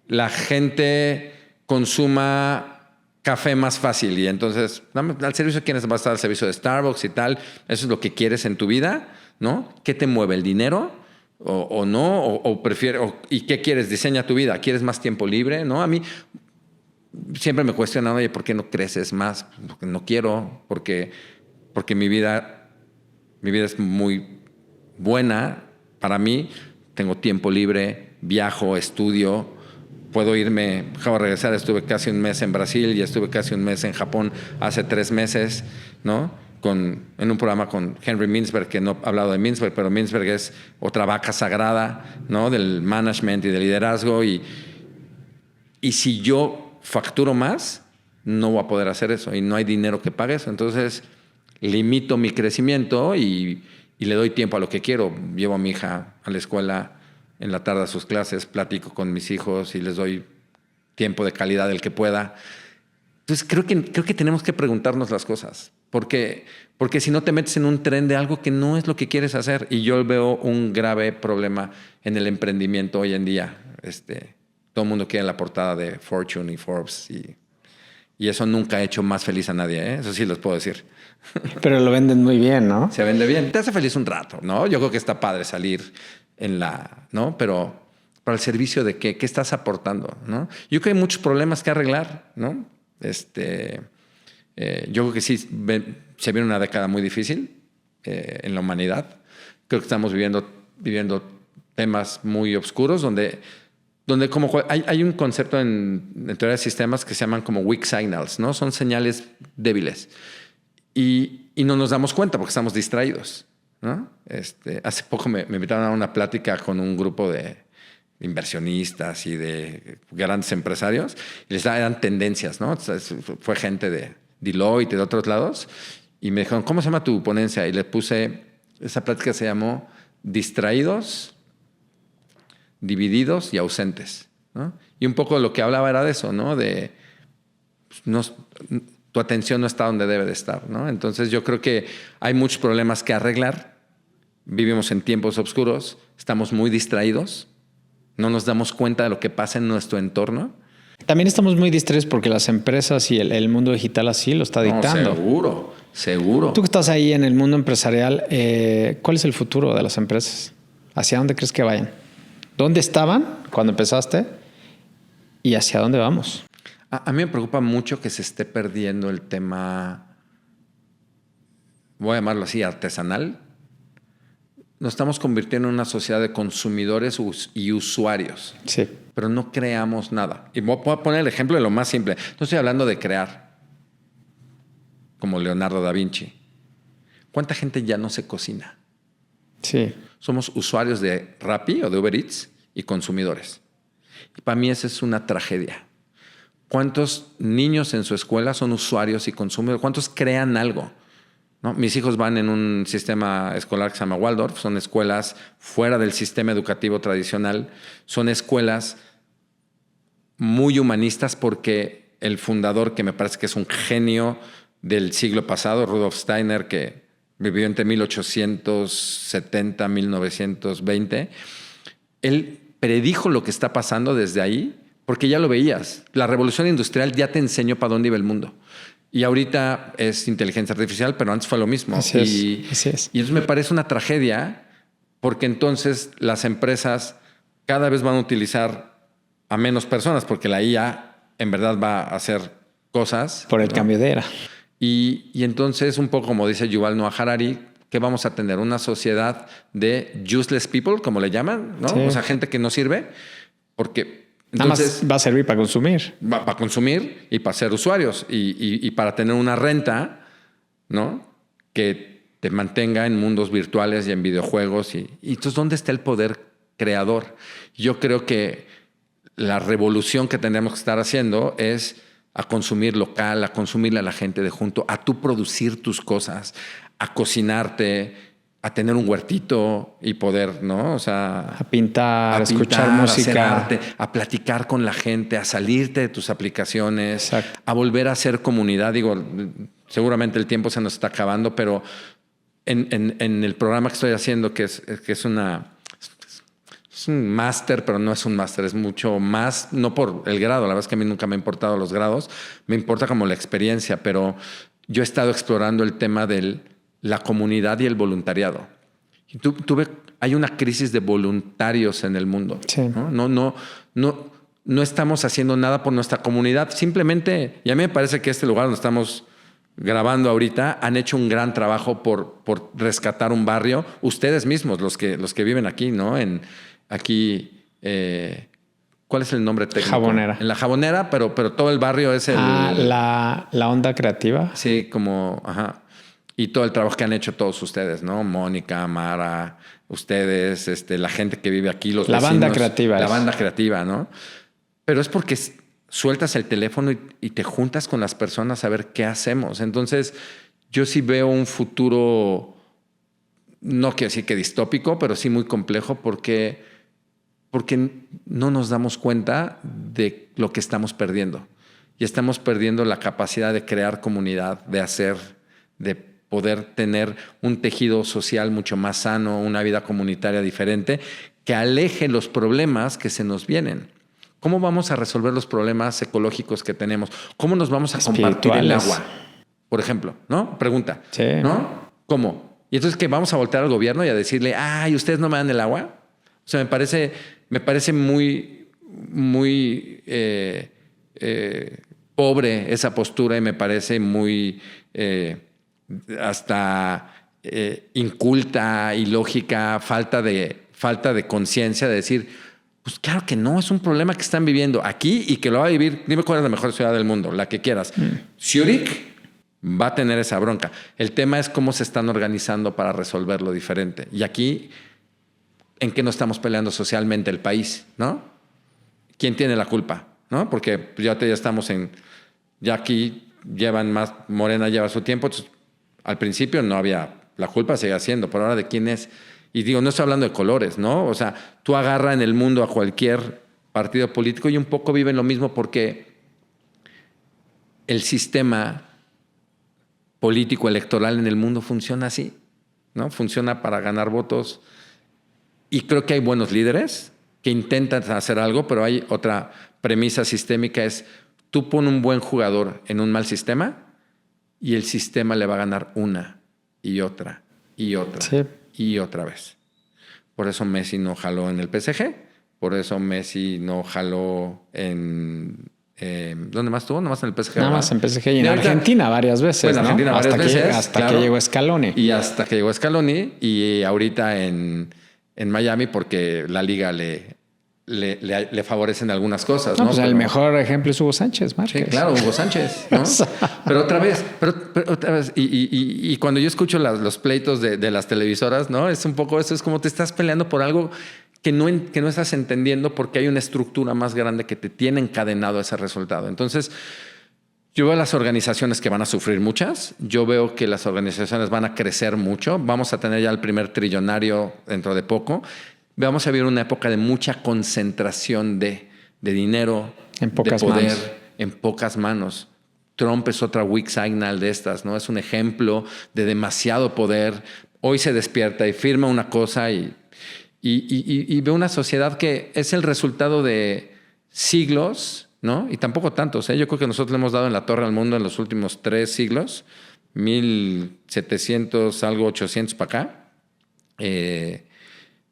la gente consuma café más fácil. Y entonces, ¿al servicio de quiénes vas a estar? Al servicio de Starbucks y tal. ¿Eso es lo que quieres en tu vida? ¿No? ¿Qué te mueve? ¿El dinero? ¿O no? ¿O prefieres? ¿Y qué quieres? Diseña tu vida. ¿Quieres más tiempo libre? ¿No? A mí siempre me cuestionan, oye, ¿por qué no creces más? Porque no quiero, porque mi vida es muy buena para mí. Tengo tiempo libre, viajo, estudio, puedo irme, acabo de regresar, estuve casi un mes en Brasil y estuve casi un mes en Japón hace 3 meses, ¿no? En un programa con Henry Mintzberg, que no he hablado de Mintzberg, pero Mintzberg es otra vaca sagrada, ¿no? Del management y del liderazgo. Y si yo facturo más, no voy a poder hacer eso y no hay dinero que pague eso. Entonces, limito mi crecimiento y le doy tiempo a lo que quiero. Llevo a mi hija a la escuela en la tarde a sus clases, platico con mis hijos y les doy tiempo de calidad del que pueda. Entonces, creo que tenemos que preguntarnos las cosas. Porque si no te metes en un tren de algo que no es lo que quieres hacer. Y yo veo un grave problema en el emprendimiento hoy en día. Todo el mundo quiere la portada de Fortune y Forbes. Y eso nunca ha hecho más feliz a nadie, ¿eh? Eso sí les puedo decir. Pero lo venden muy bien, ¿no? Se vende bien. Te hace feliz un rato, ¿no? Yo creo que está padre salir ¿no? Pero ¿para el servicio de qué? ¿Qué estás aportando? ¿No? Yo creo que hay muchos problemas que arreglar, ¿no? Yo creo que sí se viene una década muy difícil en la humanidad. Creo que estamos viviendo temas muy oscuros donde como hay un concepto en teoría de sistemas que se llaman como weak signals, ¿no? Son señales débiles y no nos damos cuenta porque estamos distraídos, ¿no? Hace poco me invitaron a una plática con un grupo de inversionistas y de grandes empresarios y les daban tendencias, ¿no? Fue gente de Deloitte y de otros lados y me dijeron, ¿cómo se llama tu ponencia? Y le puse, esa plática se llamó Distraídos, Divididos y Ausentes, ¿no? Y un poco lo que hablaba era de eso, ¿no? tu atención no está donde debe de estar, ¿no? Entonces yo creo que hay muchos problemas que arreglar. Vivimos en tiempos oscuros, estamos muy distraídos, no nos damos cuenta de lo que pasa en nuestro entorno. También estamos muy distraídos porque las empresas y el mundo digital así lo está dictando. No, seguro. Tú que estás ahí en el mundo empresarial, ¿cuál es el futuro de las empresas? ¿Hacia dónde crees que vayan? ¿Dónde estaban cuando empezaste y hacia dónde vamos? A mí me preocupa mucho que se esté perdiendo el tema, voy a llamarlo así, artesanal. Nos estamos convirtiendo en una sociedad de consumidores y usuarios. Sí. Pero no creamos nada. Y voy a poner el ejemplo de lo más simple. No estoy hablando de crear, como Leonardo da Vinci. ¿Cuánta gente ya no se cocina? Sí. Somos usuarios de Rappi o de Uber Eats y consumidores. Y para mí esa es una tragedia. ¿Cuántos niños en su escuela son usuarios y consumidores? ¿Cuántos crean algo? ¿No? Mis hijos van en un sistema escolar que se llama Waldorf. Son escuelas fuera del sistema educativo tradicional. Son escuelas muy humanistas porque el fundador, que me parece que es un genio del siglo pasado, Rudolf Steiner, que vivió entre 1870 y 1920, él predijo lo que está pasando desde ahí porque ya lo veías. La revolución industrial ya te enseñó para dónde iba el mundo. Y ahorita es inteligencia artificial, pero antes fue lo mismo. Así es. Y eso me parece una tragedia porque entonces las empresas cada vez van a utilizar a menos personas porque la IA en verdad va a hacer cosas. Por el cambio de era. Y entonces, un poco como dice Yuval Noah Harari, que vamos a tener una sociedad de useless people, como le llaman, ¿no? Sí. O sea, gente que no sirve, porque entonces, nada más va a servir para consumir. Para consumir y para ser usuarios y para tener una renta, ¿no? Que te mantenga en mundos virtuales y en videojuegos. Y entonces, ¿dónde está el poder creador? Yo creo que la revolución que tenemos que estar haciendo es a consumir local, a consumirle a la gente de junto, a tú producir tus cosas, a cocinarte, a tener un huertito y poder, ¿no? O sea, a pintar, escuchar música, a hacer arte, a platicar con la gente, a salirte de tus aplicaciones, exacto, a volver a hacer comunidad. Digo, seguramente el tiempo se nos está acabando, pero en el programa que estoy haciendo, que es un máster, pero no es un máster, es mucho más, no por el grado, la verdad es que a mí nunca me han importado los grados, me importa como la experiencia, pero yo he estado explorando el tema de la comunidad y el voluntariado. Y hay una crisis de voluntarios en el mundo. Sí. No estamos haciendo nada por nuestra comunidad, simplemente, y a mí me parece que este lugar donde estamos grabando ahorita han hecho un gran trabajo por rescatar un barrio, ustedes mismos, los que viven aquí, ¿no? Aquí, ¿cuál es el nombre técnico? Jabonera. En la Jabonera, pero todo el barrio es el... la onda creativa. Sí, como... Ajá. Y todo el trabajo que han hecho todos ustedes, ¿no? Mónica, Mara, ustedes, la gente que vive aquí, los la vecinos. Banda creativa. La banda creativa, ¿no? Pero es porque sueltas el teléfono y te juntas con las personas a ver qué hacemos. Entonces, yo sí veo un futuro, no quiero decir que distópico, pero sí muy complejo porque no nos damos cuenta de lo que estamos perdiendo. Y estamos perdiendo la capacidad de crear comunidad, de hacer, de poder tener un tejido social mucho más sano, una vida comunitaria diferente, que aleje los problemas que se nos vienen. ¿Cómo vamos a resolver los problemas ecológicos que tenemos? ¿Cómo nos vamos a compartir el agua? Por ejemplo, ¿no? Pregunta. Sí. ¿No? ¿Cómo? Y entonces, ¿qué? ¿Vamos a voltear al gobierno y a decirle, ay, ¿ustedes no me dan el agua? O sea, me parece muy, muy pobre esa postura y me parece muy hasta inculta, ilógica, falta de conciencia de decir, pues claro que no, es un problema que están viviendo aquí y que lo va a vivir. Dime cuál es la mejor ciudad del mundo, la que quieras. Zurich va a tener esa bronca. El tema es cómo se están organizando para resolverlo diferente. Y aquí, ¿en qué nos estamos peleando socialmente el país? ¿No? ¿Quién tiene la culpa? ¿No? Porque ya estamos ya aquí llevan más, Morena lleva su tiempo. Entonces, al principio no había, la culpa sigue siendo, pero ahora ¿de quién es? Y digo, no estoy hablando de colores, ¿no? O sea, tú agarra en el mundo a cualquier partido político y un poco viven lo mismo porque el sistema político electoral en el mundo funciona así, ¿no? Funciona para ganar votos. Y creo que hay buenos líderes que intentan hacer algo, pero hay otra premisa sistémica, es tú pon un buen jugador en un mal sistema y el sistema le va a ganar una y otra y otra y otra vez. Por eso Messi no jaló en el PSG, por eso Messi no jaló en... ¿Dónde más estuvo? Nomás en el PSG. Nada más en PSG y en Argentina varias veces. Pues en Argentina varias veces. Hasta que llegó Scaloni. Y hasta que llegó Scaloni y ahorita en Miami porque la liga le favorecen algunas cosas. No, pues el mejor ejemplo es Hugo Sánchez, Márquez. Sí, claro, Hugo Sánchez, ¿no? Pero otra vez, y cuando yo escucho los pleitos de las televisoras, ¿no? Es un poco eso, es como te estás peleando por algo que no estás entendiendo porque hay una estructura más grande que te tiene encadenado a ese resultado. Entonces, yo veo las organizaciones que van a sufrir muchas. Yo veo que las organizaciones van a crecer mucho. Vamos a tener ya el primer trillonario dentro de poco. Vamos a vivir una época de mucha concentración de dinero, en pocas de poder, manos. en pocas manos. Trump es otra weak signal de estas, ¿no? Es un ejemplo de demasiado poder. Hoy se despierta y firma una cosa y ve una sociedad que es el resultado de siglos, ¿no? Y tampoco tantos, ¿eh? Yo creo que nosotros le hemos dado en la torre al mundo en los últimos 3 siglos, 1700, algo 800 para acá.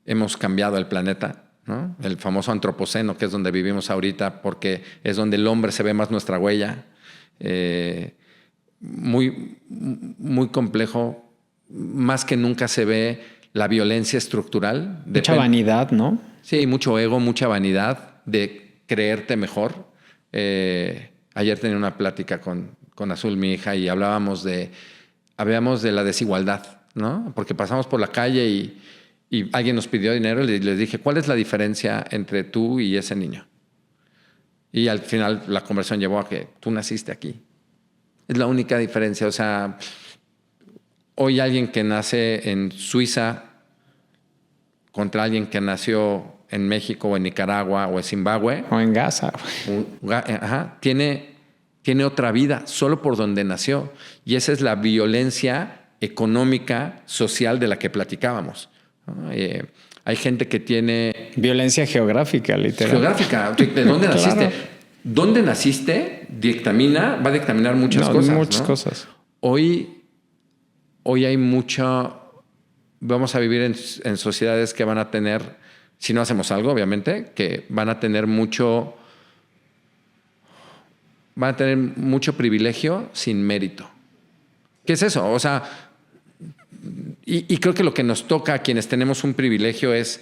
Hemos cambiado el planeta, ¿no? El famoso antropoceno, que es donde vivimos ahorita, porque es donde el hombre se ve más nuestra huella. Muy, muy complejo. Más que nunca se ve la violencia estructural. Mucha vanidad, ¿no? Sí, mucho ego, mucha vanidad de creerte mejor. Ayer tenía una plática con Azul, mi hija, y hablábamos de la desigualdad, ¿no? Porque pasamos por la calle y alguien nos pidió dinero y les dije, ¿cuál es la diferencia entre tú y ese niño? Y al final la conversación llevó a que tú naciste aquí. Es la única diferencia. O sea, hoy alguien que nace en Suiza contra alguien que nació en México o en Nicaragua o en Zimbabue. O en Gaza. Tiene otra vida solo por donde nació. Y esa es la violencia económica, social de la que platicábamos. Hay gente que tiene... Violencia geográfica, literal. Geográfica. ¿De dónde naciste? Claro. ¿Dónde naciste? Va a dictaminar muchas cosas. Muchas cosas. Hoy hay mucho... Vamos a vivir en sociedades que van a tener, si no hacemos algo, obviamente, que van a tener mucho privilegio sin mérito. ¿Qué es eso? O sea, y creo que lo que nos toca a quienes tenemos un privilegio es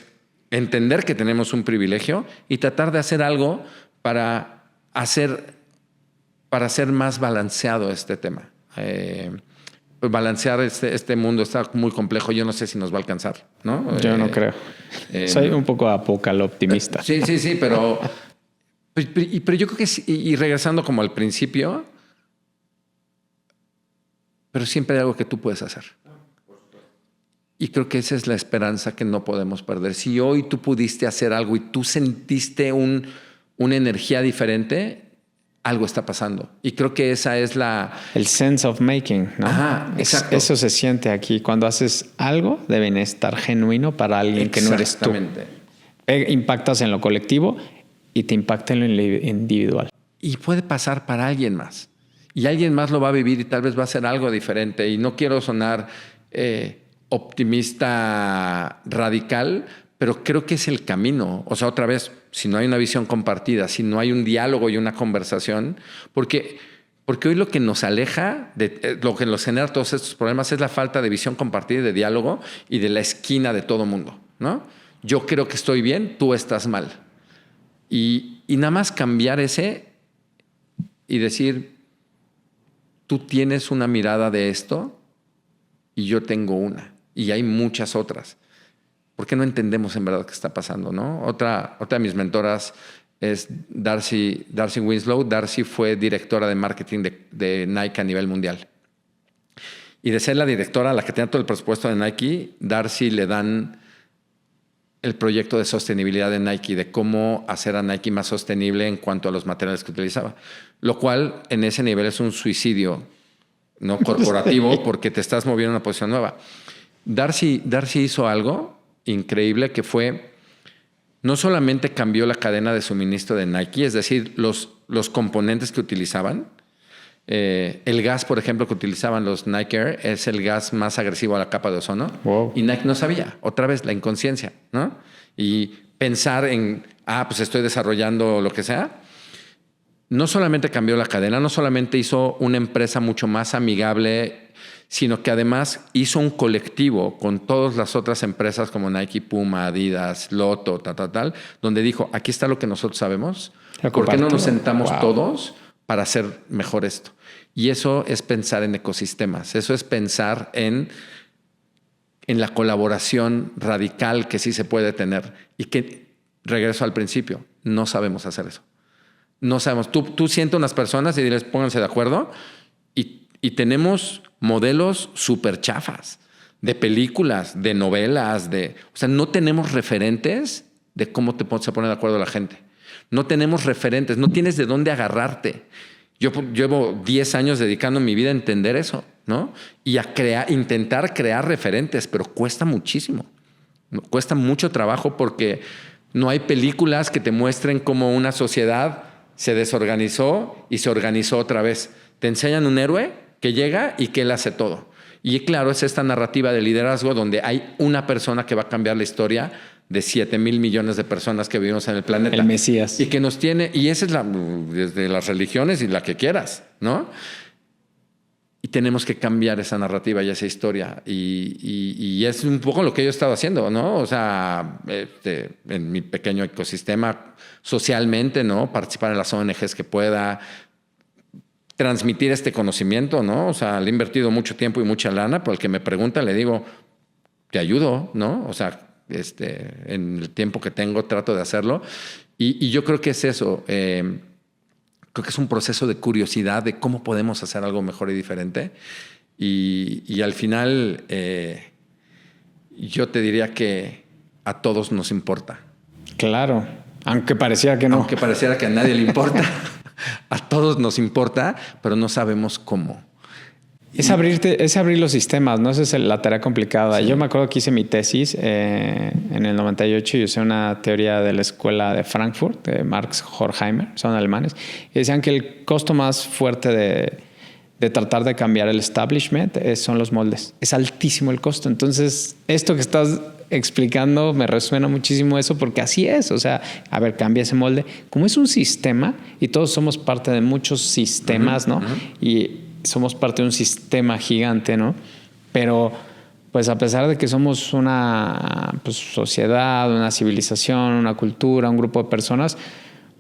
entender que tenemos un privilegio y tratar de hacer algo para hacer más balanceado este tema. Balancear este mundo está muy complejo. Yo no sé si nos va a alcanzar, ¿no? Yo no creo. Soy un poco apocaliptimista. Sí, pero yo creo que y regresando como al principio, pero siempre hay algo que tú puedes hacer. Y creo que esa es la esperanza que no podemos perder. Si hoy tú pudiste hacer algo y tú sentiste una energía diferente, algo está pasando. Y creo que esa es el sense of making, ¿no? Ajá, exacto. Eso se siente aquí. Cuando haces algo de bienestar genuino para alguien que no eres tú. Exactamente. Impactas en lo colectivo y te impacta en lo individual. Y puede pasar para alguien más. Y alguien más lo va a vivir y tal vez va a hacer algo diferente. Y no quiero sonar optimista radical, pero creo que es el camino. O sea, otra vez, si no hay una visión compartida, si no hay un diálogo y una conversación, porque hoy lo que nos aleja, lo que nos genera todos estos problemas es la falta de visión compartida y de diálogo y de la esquina de todo mundo, ¿no? Yo creo que estoy bien, tú estás mal. Y nada más cambiar ese y decir, tú tienes una mirada de esto y yo tengo una. Y hay muchas otras. ¿Por qué no entendemos en verdad qué está pasando, no? Otra de mis mentoras es Darcy Winslow. Darcy fue directora de marketing de Nike a nivel mundial. Y de ser la directora, la que tenía todo el presupuesto de Nike, Darcy le dan el proyecto de sostenibilidad de Nike, de cómo hacer a Nike más sostenible en cuanto a los materiales que utilizaba. Lo cual en ese nivel es un suicidio no corporativo, porque te estás moviendo a una posición nueva. Darcy hizo algo increíble que fue, no solamente cambió la cadena de suministro de Nike, es decir, los componentes que utilizaban. El gas, por ejemplo, que utilizaban los Nike Air es el gas más agresivo a la capa de ozono. Wow. Y Nike no sabía. Otra vez, la inconsciencia, ¿no? Y pensar en, pues estoy desarrollando lo que sea. No solamente cambió la cadena, no solamente hizo una empresa mucho más amigable, sino que además hizo un colectivo con todas las otras empresas como Nike, Puma, Adidas, Lotto, tal, donde dijo, aquí está lo que nosotros sabemos. ¿Por qué no nos sentamos todos para hacer mejor esto? Y eso es pensar en ecosistemas. Eso es pensar en la colaboración radical que sí se puede tener. Y que, regreso al principio, no sabemos hacer eso. No sabemos. Tú sientas unas personas y diles, pónganse de acuerdo. Y tenemos modelos súper chafas de películas, de novelas, o sea, no tenemos referentes de cómo se pone de acuerdo la gente. No tenemos referentes, no tienes de dónde agarrarte. Yo llevo 10 años dedicando mi vida a entender eso, ¿no? Y a intentar crear referentes, pero cuesta muchísimo. Cuesta mucho trabajo porque no hay películas que te muestren cómo una sociedad se desorganizó y se organizó otra vez. Te enseñan un héroe que llega y que él hace todo. Y claro, es esta narrativa de liderazgo donde hay una persona que va a cambiar la historia de 7,000 millones de personas que vivimos en el planeta. El Mesías. Y que nos tiene, y esa es desde las religiones y la que quieras, ¿no? Y tenemos que cambiar esa narrativa y esa historia. Y es un poco lo que yo he estado haciendo, ¿no? O sea, en mi pequeño ecosistema, socialmente, ¿no? Participar en las ONGs que pueda, transmitir este conocimiento, ¿no? O sea, le he invertido mucho tiempo y mucha lana, pero el que me pregunta le digo, te ayudo, ¿no? O sea, en el tiempo que tengo trato de hacerlo. Y yo creo que es eso. Creo que es un proceso de curiosidad de cómo podemos hacer algo mejor y diferente. Y al final, yo te diría que a todos nos importa. Claro, aunque pareciera que no. Aunque pareciera que a nadie le importa. A todos nos importa, pero no sabemos cómo. Es abrir los sistemas, ¿no? Esa es la tarea complicada. Sí. Yo me acuerdo que hice mi tesis en el 98 y usé una teoría de la escuela de Frankfurt, de Marx Horkheimer, son alemanes, y decían que el costo más fuerte de tratar de cambiar el establishment son los moldes. Es altísimo el costo. Entonces, esto que estás explicando me resuena muchísimo eso porque así es. O sea, a ver, cambia ese molde. Como es un sistema y todos somos parte de muchos sistemas, ¿no? Y somos parte de un sistema gigante, ¿no? Pero, pues a pesar de que somos una sociedad, una civilización, una cultura, un grupo de personas,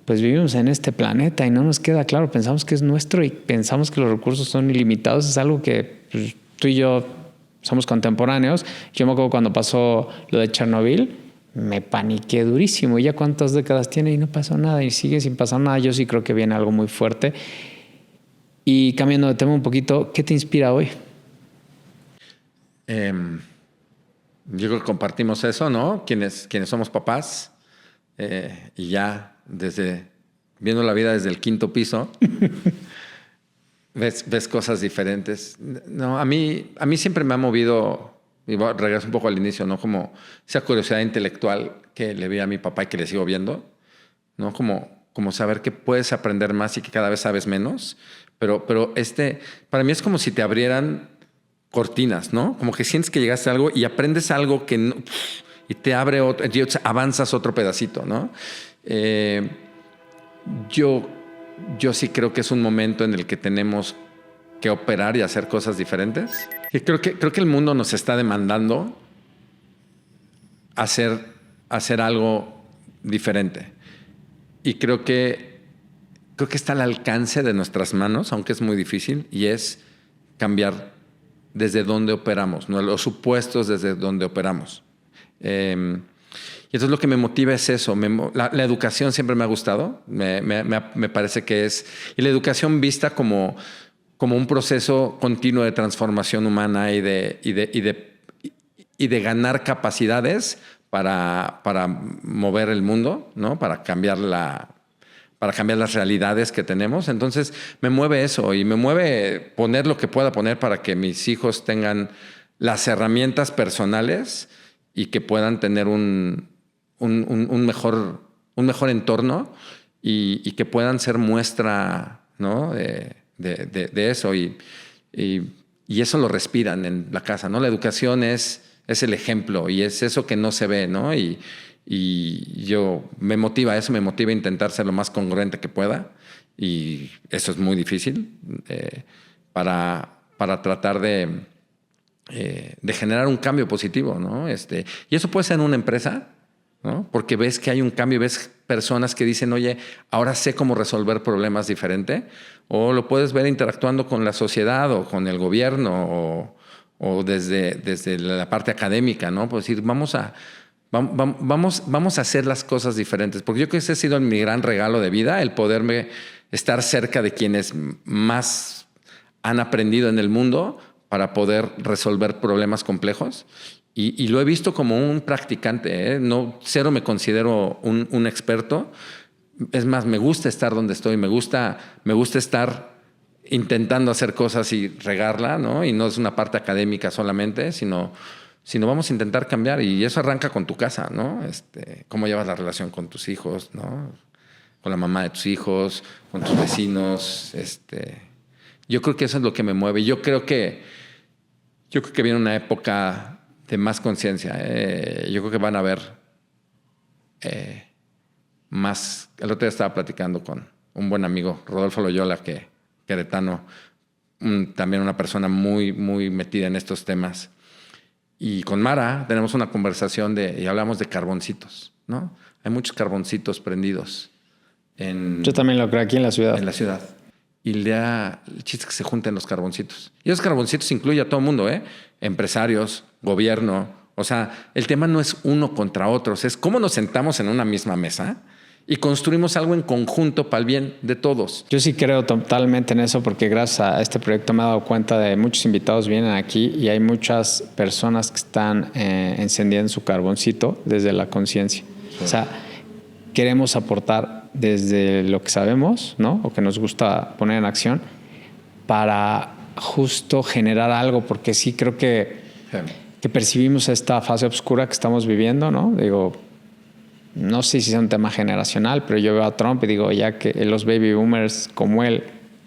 pues vivimos en este planeta y no nos queda claro. Pensamos que es nuestro y pensamos que los recursos son ilimitados. Es algo que pues, tú y yo somos contemporáneos. Yo me acuerdo cuando pasó lo de Chernobyl, me paniqué durísimo. ¿Y ya cuántas décadas tiene? Y no pasó nada y sigue sin pasar nada. Yo sí creo que viene algo muy fuerte. Y cambiando de tema un poquito, ¿qué te inspira hoy? Yo creo que compartimos eso, ¿no? Quienes somos papás y ya viendo la vida desde el 5º piso, ves cosas diferentes. No, a mí siempre me ha movido, y regreso un poco al inicio, ¿no? Como esa curiosidad intelectual que le vi a mi papá y que le sigo viendo, ¿no? Como saber que puedes aprender más y que cada vez sabes menos. Pero para mí es como si te abrieran cortinas, ¿no? Como que sientes que llegaste a algo y aprendes algo que no, y te abre otro, y avanzas otro pedacito, ¿no? Yo sí creo que es un momento en el que tenemos que operar y hacer cosas diferentes. Y creo que el mundo nos está demandando hacer algo diferente. Y creo que está al alcance de nuestras manos, aunque es muy difícil, y es cambiar desde dónde operamos, ¿no? Los supuestos desde dónde operamos. Y entonces lo que me motiva es eso. La educación siempre me ha gustado. Me parece que es... Y la educación vista como un proceso continuo de transformación humana y de ganar capacidades para mover el mundo, ¿no? Para cambiar para cambiar las realidades que tenemos. Entonces me mueve eso y me mueve poner lo que pueda poner para que mis hijos tengan las herramientas personales y que puedan tener un mejor entorno y que puedan ser muestra, ¿no? de eso. Y eso lo respiran en la casa, ¿no? La educación es el ejemplo y es eso que no se ve, ¿no? Y eso me motiva a intentar ser lo más congruente que pueda. Y eso es muy difícil para tratar de generar un cambio positivo, ¿no? Y eso puede ser en una empresa, ¿no? Porque ves que hay un cambio, ves personas que dicen, oye, ahora sé cómo resolver problemas diferente. O lo puedes ver interactuando con la sociedad o con el gobierno o desde la parte académica, ¿no? Pues decir, vamos a hacer las cosas diferentes. Porque yo creo que ese ha sido mi gran regalo de vida, el poderme estar cerca de quienes más han aprendido en el mundo para poder resolver problemas complejos. Y lo he visto como un practicante, ¿eh? No, cero me considero un experto. Es más, me gusta estar donde estoy, me gusta estar intentando hacer cosas y regarla, ¿no? Y no es una parte académica solamente, sino vamos a intentar cambiar. Y eso arranca con tu casa, ¿no? Cómo llevas la relación con tus hijos, ¿no? Con la mamá de tus hijos, con tus vecinos. Yo creo que eso es lo que me mueve. Yo creo que viene una época de más conciencia. Yo creo que van a haber más. El otro día estaba platicando con un buen amigo, Rodolfo Loyola, queretano, también una persona muy, muy metida en estos temas. Y con Mara tenemos una conversación y hablamos de carboncitos, ¿no? Hay muchos carboncitos prendidos. Yo también lo creo aquí en la ciudad. En la ciudad. Y el chiste es que se junten los carboncitos. Y esos carboncitos incluye a todo el mundo, ¿eh? Empresarios, gobierno. O sea, el tema no es uno contra otros, es cómo nos sentamos en una misma mesa y construimos algo en conjunto para el bien de todos. Yo sí creo totalmente en eso porque gracias a este proyecto me he dado cuenta de muchos invitados vienen aquí y hay muchas personas que están encendiendo su carboncito desde la conciencia. Sí. O sea, queremos aportar desde lo que sabemos, ¿no? O que nos gusta poner en acción para justo generar algo, porque sí creo que percibimos esta fase oscura que estamos viviendo, ¿no? Digo, no sé si es un tema generacional, pero yo veo a Trump y digo, ya que los baby boomers como él,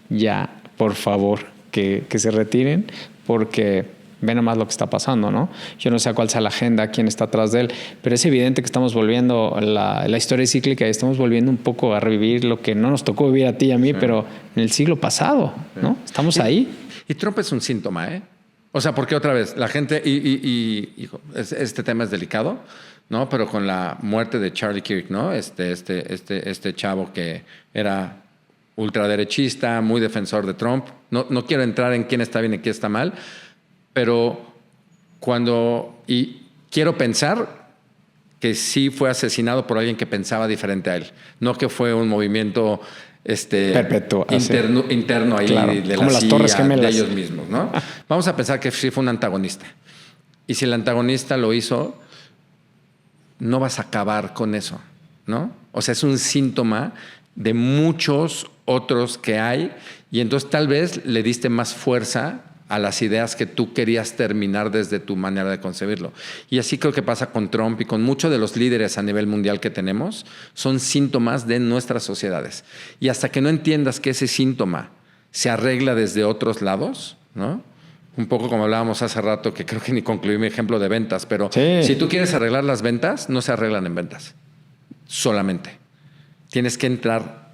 ya, por favor, que se retiren, porque ve nomás lo que está pasando, ¿no? Yo no sé cuál sea la agenda, quién está atrás de él, pero es evidente que estamos volviendo, la historia cíclica, y estamos volviendo un poco a revivir lo que no nos tocó vivir a ti y a mí, sí, pero en el siglo pasado, ¿no? Estamos ahí. Y Trump es un síntoma, ¿eh? O sea, porque otra vez, la gente, este tema es delicado, ¿no? Pero con la muerte de Charlie Kirk, ¿no? Este chavo que era ultraderechista, muy defensor de Trump. No quiero entrar en quién está bien y quién está mal, pero quiero pensar que sí fue asesinado por alguien que pensaba diferente a él, no que fue un movimiento perpetuo, interno ahí, claro, de como las Torres Gemelas, de ellos mismos, ¿no? Vamos a pensar que sí fue un antagonista. Y si el antagonista lo hizo, no vas a acabar con eso, ¿no? O sea, es un síntoma de muchos otros que hay y entonces tal vez le diste más fuerza a las ideas que tú querías terminar desde tu manera de concebirlo. Y así creo que pasa con Trump y con muchos de los líderes a nivel mundial que tenemos, son síntomas de nuestras sociedades. Y hasta que no entiendas que ese síntoma se arregla desde otros lados, ¿no? Un poco como hablábamos hace rato, que creo que ni concluí mi ejemplo de ventas, pero sí, si tú quieres arreglar las ventas, no se arreglan en ventas, solamente. Tienes que entrar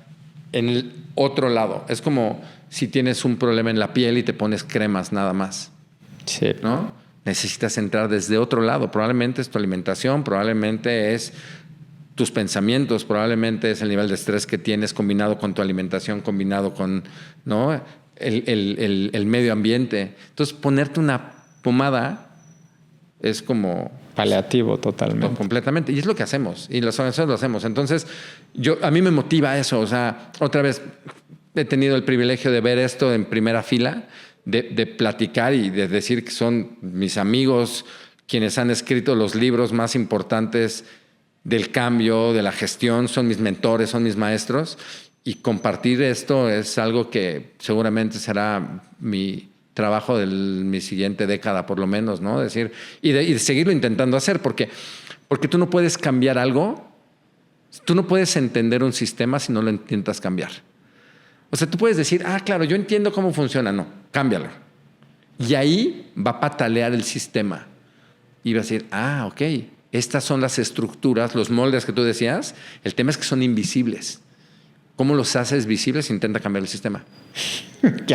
en el otro lado. Es como si tienes un problema en la piel y te pones cremas nada más, sí, ¿no? Necesitas entrar desde otro lado. Probablemente es tu alimentación, probablemente es tus pensamientos, probablemente es el nivel de estrés que tienes combinado con tu alimentación, combinado con, ¿no? el medio ambiente. Entonces, ponerte una pomada es como paliativo totalmente. Completamente. Y es lo que hacemos. Y las organizaciones lo hacemos. Entonces, a mí me motiva eso. O sea, otra vez, he tenido el privilegio de ver esto en primera fila, de platicar y de decir que son mis amigos quienes han escrito los libros más importantes del cambio, de la gestión, son mis mentores, son mis maestros. y compartir esto es algo que seguramente será mi trabajo de mi siguiente década, por lo menos, ¿no? Decir, y de seguirlo intentando hacer, porque tú no puedes cambiar algo, tú no puedes entender un sistema si no lo intentas cambiar. O sea, tú puedes decir, claro, yo entiendo cómo funciona. No, cámbialo. Y ahí va a patalear el sistema. Y va a decir, ok, estas son las estructuras, los moldes que tú decías. El tema es que son invisibles. ¿Cómo los haces visibles? Intenta cambiar el sistema. Y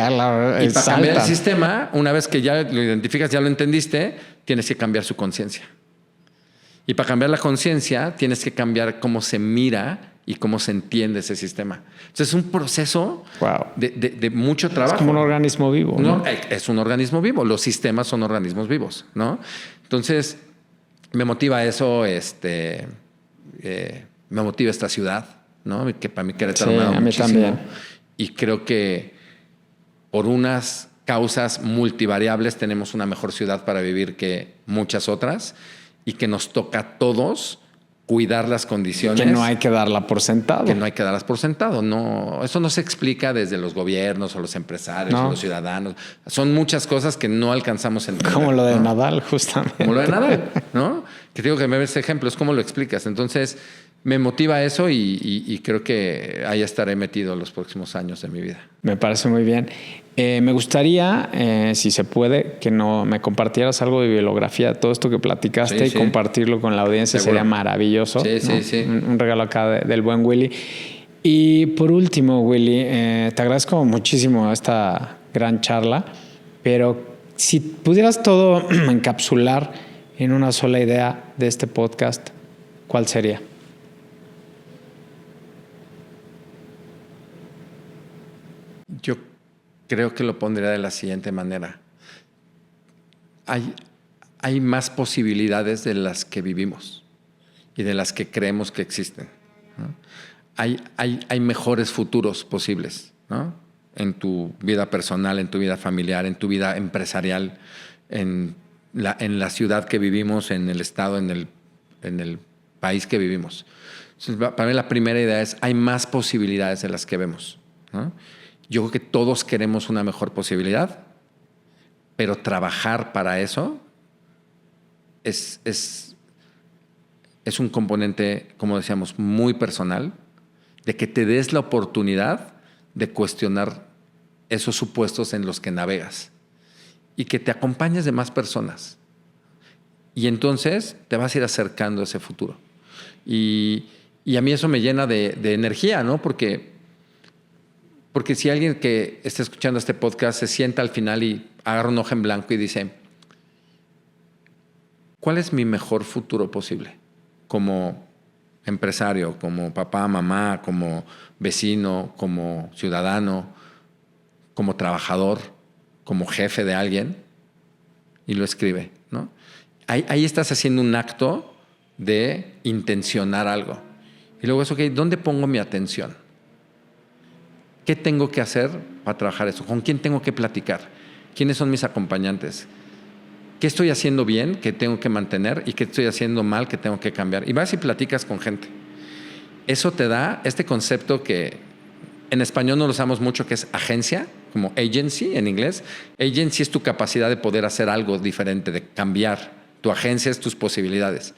para cambiar el sistema, una vez que ya lo identificas, ya lo entendiste, tienes que cambiar su conciencia. Y para cambiar la conciencia, tienes que cambiar cómo se mira y cómo se entiende ese sistema. Entonces es un proceso de mucho trabajo. Es como un organismo vivo, ¿no? Es un organismo vivo. Los sistemas son organismos vivos, ¿no? Entonces me motiva eso, me motiva esta ciudad, ¿no? Que para mí Querétaro me ha dado muchísimo. También. Y creo que por unas causas multivariables tenemos una mejor ciudad para vivir que muchas otras y que nos toca a todos cuidar las condiciones. Que no hay que darla por sentado. Que no hay que darlas por sentado. No, eso no se explica desde los gobiernos o los empresarios o los ciudadanos. Son muchas cosas que no alcanzamos a entender. Como lo de Nadal, justamente. Como lo de Nadal, ¿no? Que te digo que me ves ejemplo, es cómo lo explicas. Entonces, me motiva eso y creo que ahí estaré metido los próximos años de mi vida. Me parece muy bien. Me gustaría, si se puede, que me compartieras algo de bibliografía, todo esto que platicaste y compartirlo con la audiencia. Seguro. Sería maravilloso. Sí. Un regalo acá del buen Willy. Y por último, Willy, te agradezco muchísimo esta gran charla, pero si pudieras todo encapsular en una sola idea de este podcast, ¿cuál sería? Yo creo que lo pondría de la siguiente manera. Hay más posibilidades de las que vivimos y de las que creemos que existen, ¿no? Hay mejores futuros posibles, ¿no? En tu vida personal, en tu vida familiar, en tu vida empresarial, en la ciudad que vivimos, en el estado, en el país que vivimos. Entonces, para mí la primera idea es, hay más posibilidades de las que vemos, ¿no? Yo creo que todos queremos una mejor posibilidad, pero trabajar para eso es un componente, como decíamos, muy personal, de que te des la oportunidad de cuestionar esos supuestos en los que navegas y que te acompañes de más personas. Y entonces te vas a ir acercando a ese futuro. Y a mí eso me llena de energía, ¿no? Porque si alguien que está escuchando este podcast se sienta al final y agarra un hoja en blanco y dice, ¿cuál es mi mejor futuro posible? Como empresario, como papá, mamá, como vecino, como ciudadano, como trabajador, como jefe de alguien, y lo escribe, ¿no? Ahí estás haciendo un acto de intencionar algo. Y luego es, ok, ¿dónde pongo mi atención? ¿Qué tengo que hacer para trabajar eso? ¿Con quién tengo que platicar? ¿Quiénes son mis acompañantes? ¿Qué estoy haciendo bien que tengo que mantener y qué estoy haciendo mal que tengo que cambiar? Y vas y platicas con gente. Eso te da este concepto que en español no lo usamos mucho, que es agencia, como agency en inglés. Agency es tu capacidad de poder hacer algo diferente, de cambiar. Tu agencia es tus posibilidades.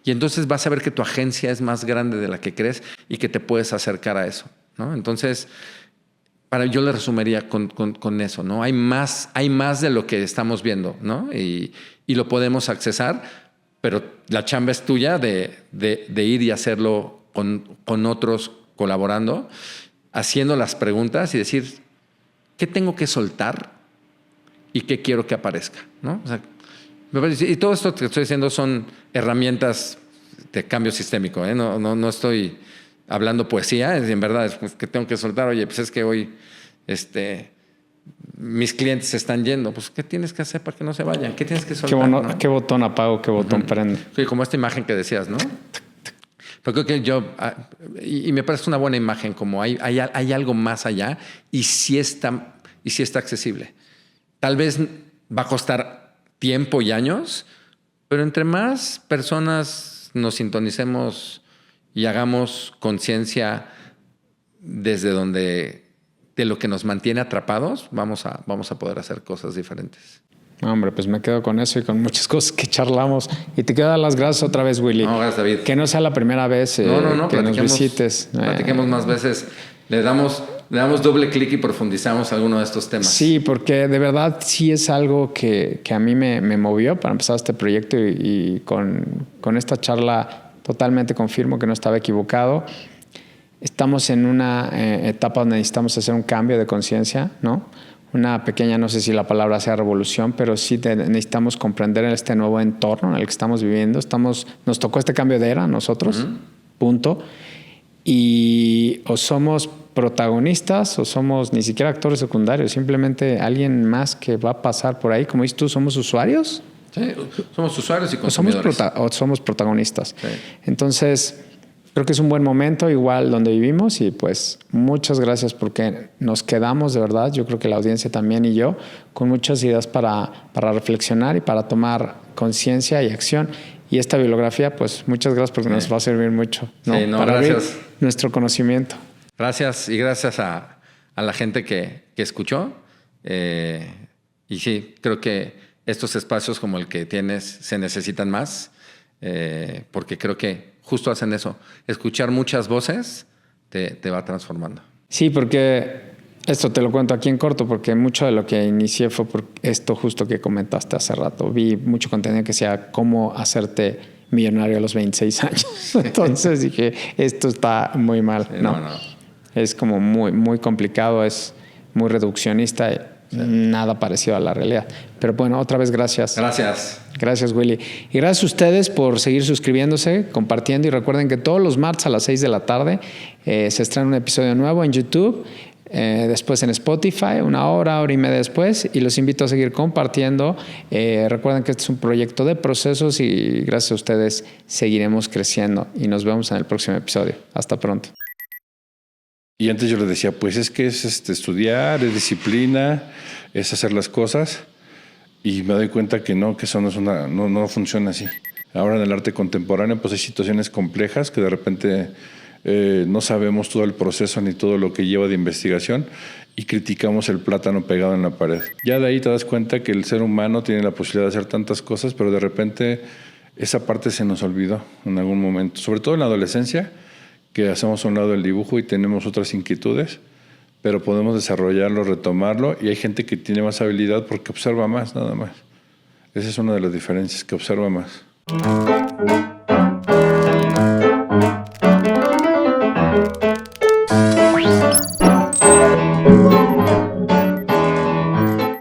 Y entonces vas a ver que tu agencia es más grande de la que crees y que te puedes acercar a eso, ¿no? Entonces, yo le resumiría con eso, ¿no? Hay más de lo que estamos viendo, ¿no? Y lo podemos accesar, pero la chamba es tuya de ir y hacerlo con otros, colaborando, haciendo las preguntas y decir, ¿qué tengo que soltar y qué quiero que aparezca, ¿no? O sea, y todo esto que estoy diciendo son herramientas de cambio sistémico, ¿eh? No estoy hablando poesía, en verdad es pues, que tengo que soltar. Oye, pues es que hoy mis clientes se están yendo. Pues, ¿qué tienes que hacer para que no se vayan? ¿Qué tienes que soltar? ¿No? ¿Qué botón apago? ¿Qué botón prendo? Sí, como esta imagen que decías, ¿no? Pero creo que y me parece una buena imagen, como hay algo más allá y sí está accesible. Tal vez va a costar tiempo y años, pero entre más personas nos sintonicemos y hagamos conciencia desde donde, de lo que nos mantiene atrapados, vamos a poder hacer cosas diferentes. Hombre, pues me quedo con eso y con muchas cosas que charlamos. Y te quiero dar las gracias otra vez, Willy. No, gracias, David. Que no sea la primera vez que nos visites. Platiquemos más veces. Le damos doble clic y profundizamos alguno de estos temas. Sí, porque de verdad sí es algo que a mí me movió para empezar este proyecto y con esta charla totalmente confirmo que no estaba equivocado. Estamos en una etapa donde necesitamos hacer un cambio de conciencia, ¿no? Una pequeña, no sé si la palabra sea revolución, pero sí necesitamos comprender este nuevo entorno en el que estamos viviendo. Nos tocó este cambio de era a nosotros, punto. Y o somos protagonistas o somos ni siquiera actores secundarios, simplemente alguien más que va a pasar por ahí. Como dices tú, ¿somos usuarios? Sí, somos usuarios y consumidores. O somos protagonistas. Sí. Entonces, creo que es un buen momento, igual donde vivimos, y pues muchas gracias porque nos quedamos de verdad, yo creo que la audiencia también y yo, con muchas ideas para reflexionar y para tomar conciencia y acción. Y esta bibliografía, pues muchas gracias porque nos va a servir mucho, ¿no? Sí, para gracias. abrir nuestro conocimiento. Gracias y gracias a la gente que escuchó. Y sí, creo que estos espacios como el que tienes se necesitan más, porque creo que justo hacen eso. Escuchar muchas voces te va transformando. Sí, porque esto te lo cuento aquí en corto, porque mucho de lo que inicié fue por esto justo que comentaste hace rato. Vi mucho contenido que decía cómo hacerte millonario a los 26 años. Entonces dije, esto está muy mal. Sí, no. Es como muy, muy complicado, es muy reduccionista. Sí. Nada parecido a la realidad. Pero bueno, otra vez gracias. Gracias. Gracias, Willy. Y gracias a ustedes por seguir suscribiéndose, compartiendo. Y recuerden que todos los martes a las 6 de la tarde se estrena un episodio nuevo en YouTube. Después en Spotify, una hora y media después. Y los invito a seguir compartiendo. Recuerden que este es un proyecto de procesos y gracias a ustedes seguiremos creciendo. Y nos vemos en el próximo episodio. Hasta pronto. Y antes yo les decía, pues es que es estudiar, es disciplina, es hacer las cosas. Y me doy cuenta que no, que eso no funciona así. Ahora en el arte contemporáneo pues hay situaciones complejas que de repente no sabemos todo el proceso ni todo lo que lleva de investigación y criticamos el plátano pegado en la pared. Ya de ahí te das cuenta que el ser humano tiene la posibilidad de hacer tantas cosas, pero de repente esa parte se nos olvidó en algún momento. Sobre todo en la adolescencia, que hacemos a un lado el dibujo y tenemos otras inquietudes, pero podemos desarrollarlo, retomarlo, y hay gente que tiene más habilidad porque observa más, nada más. Esa es una de las diferencias, que observa más.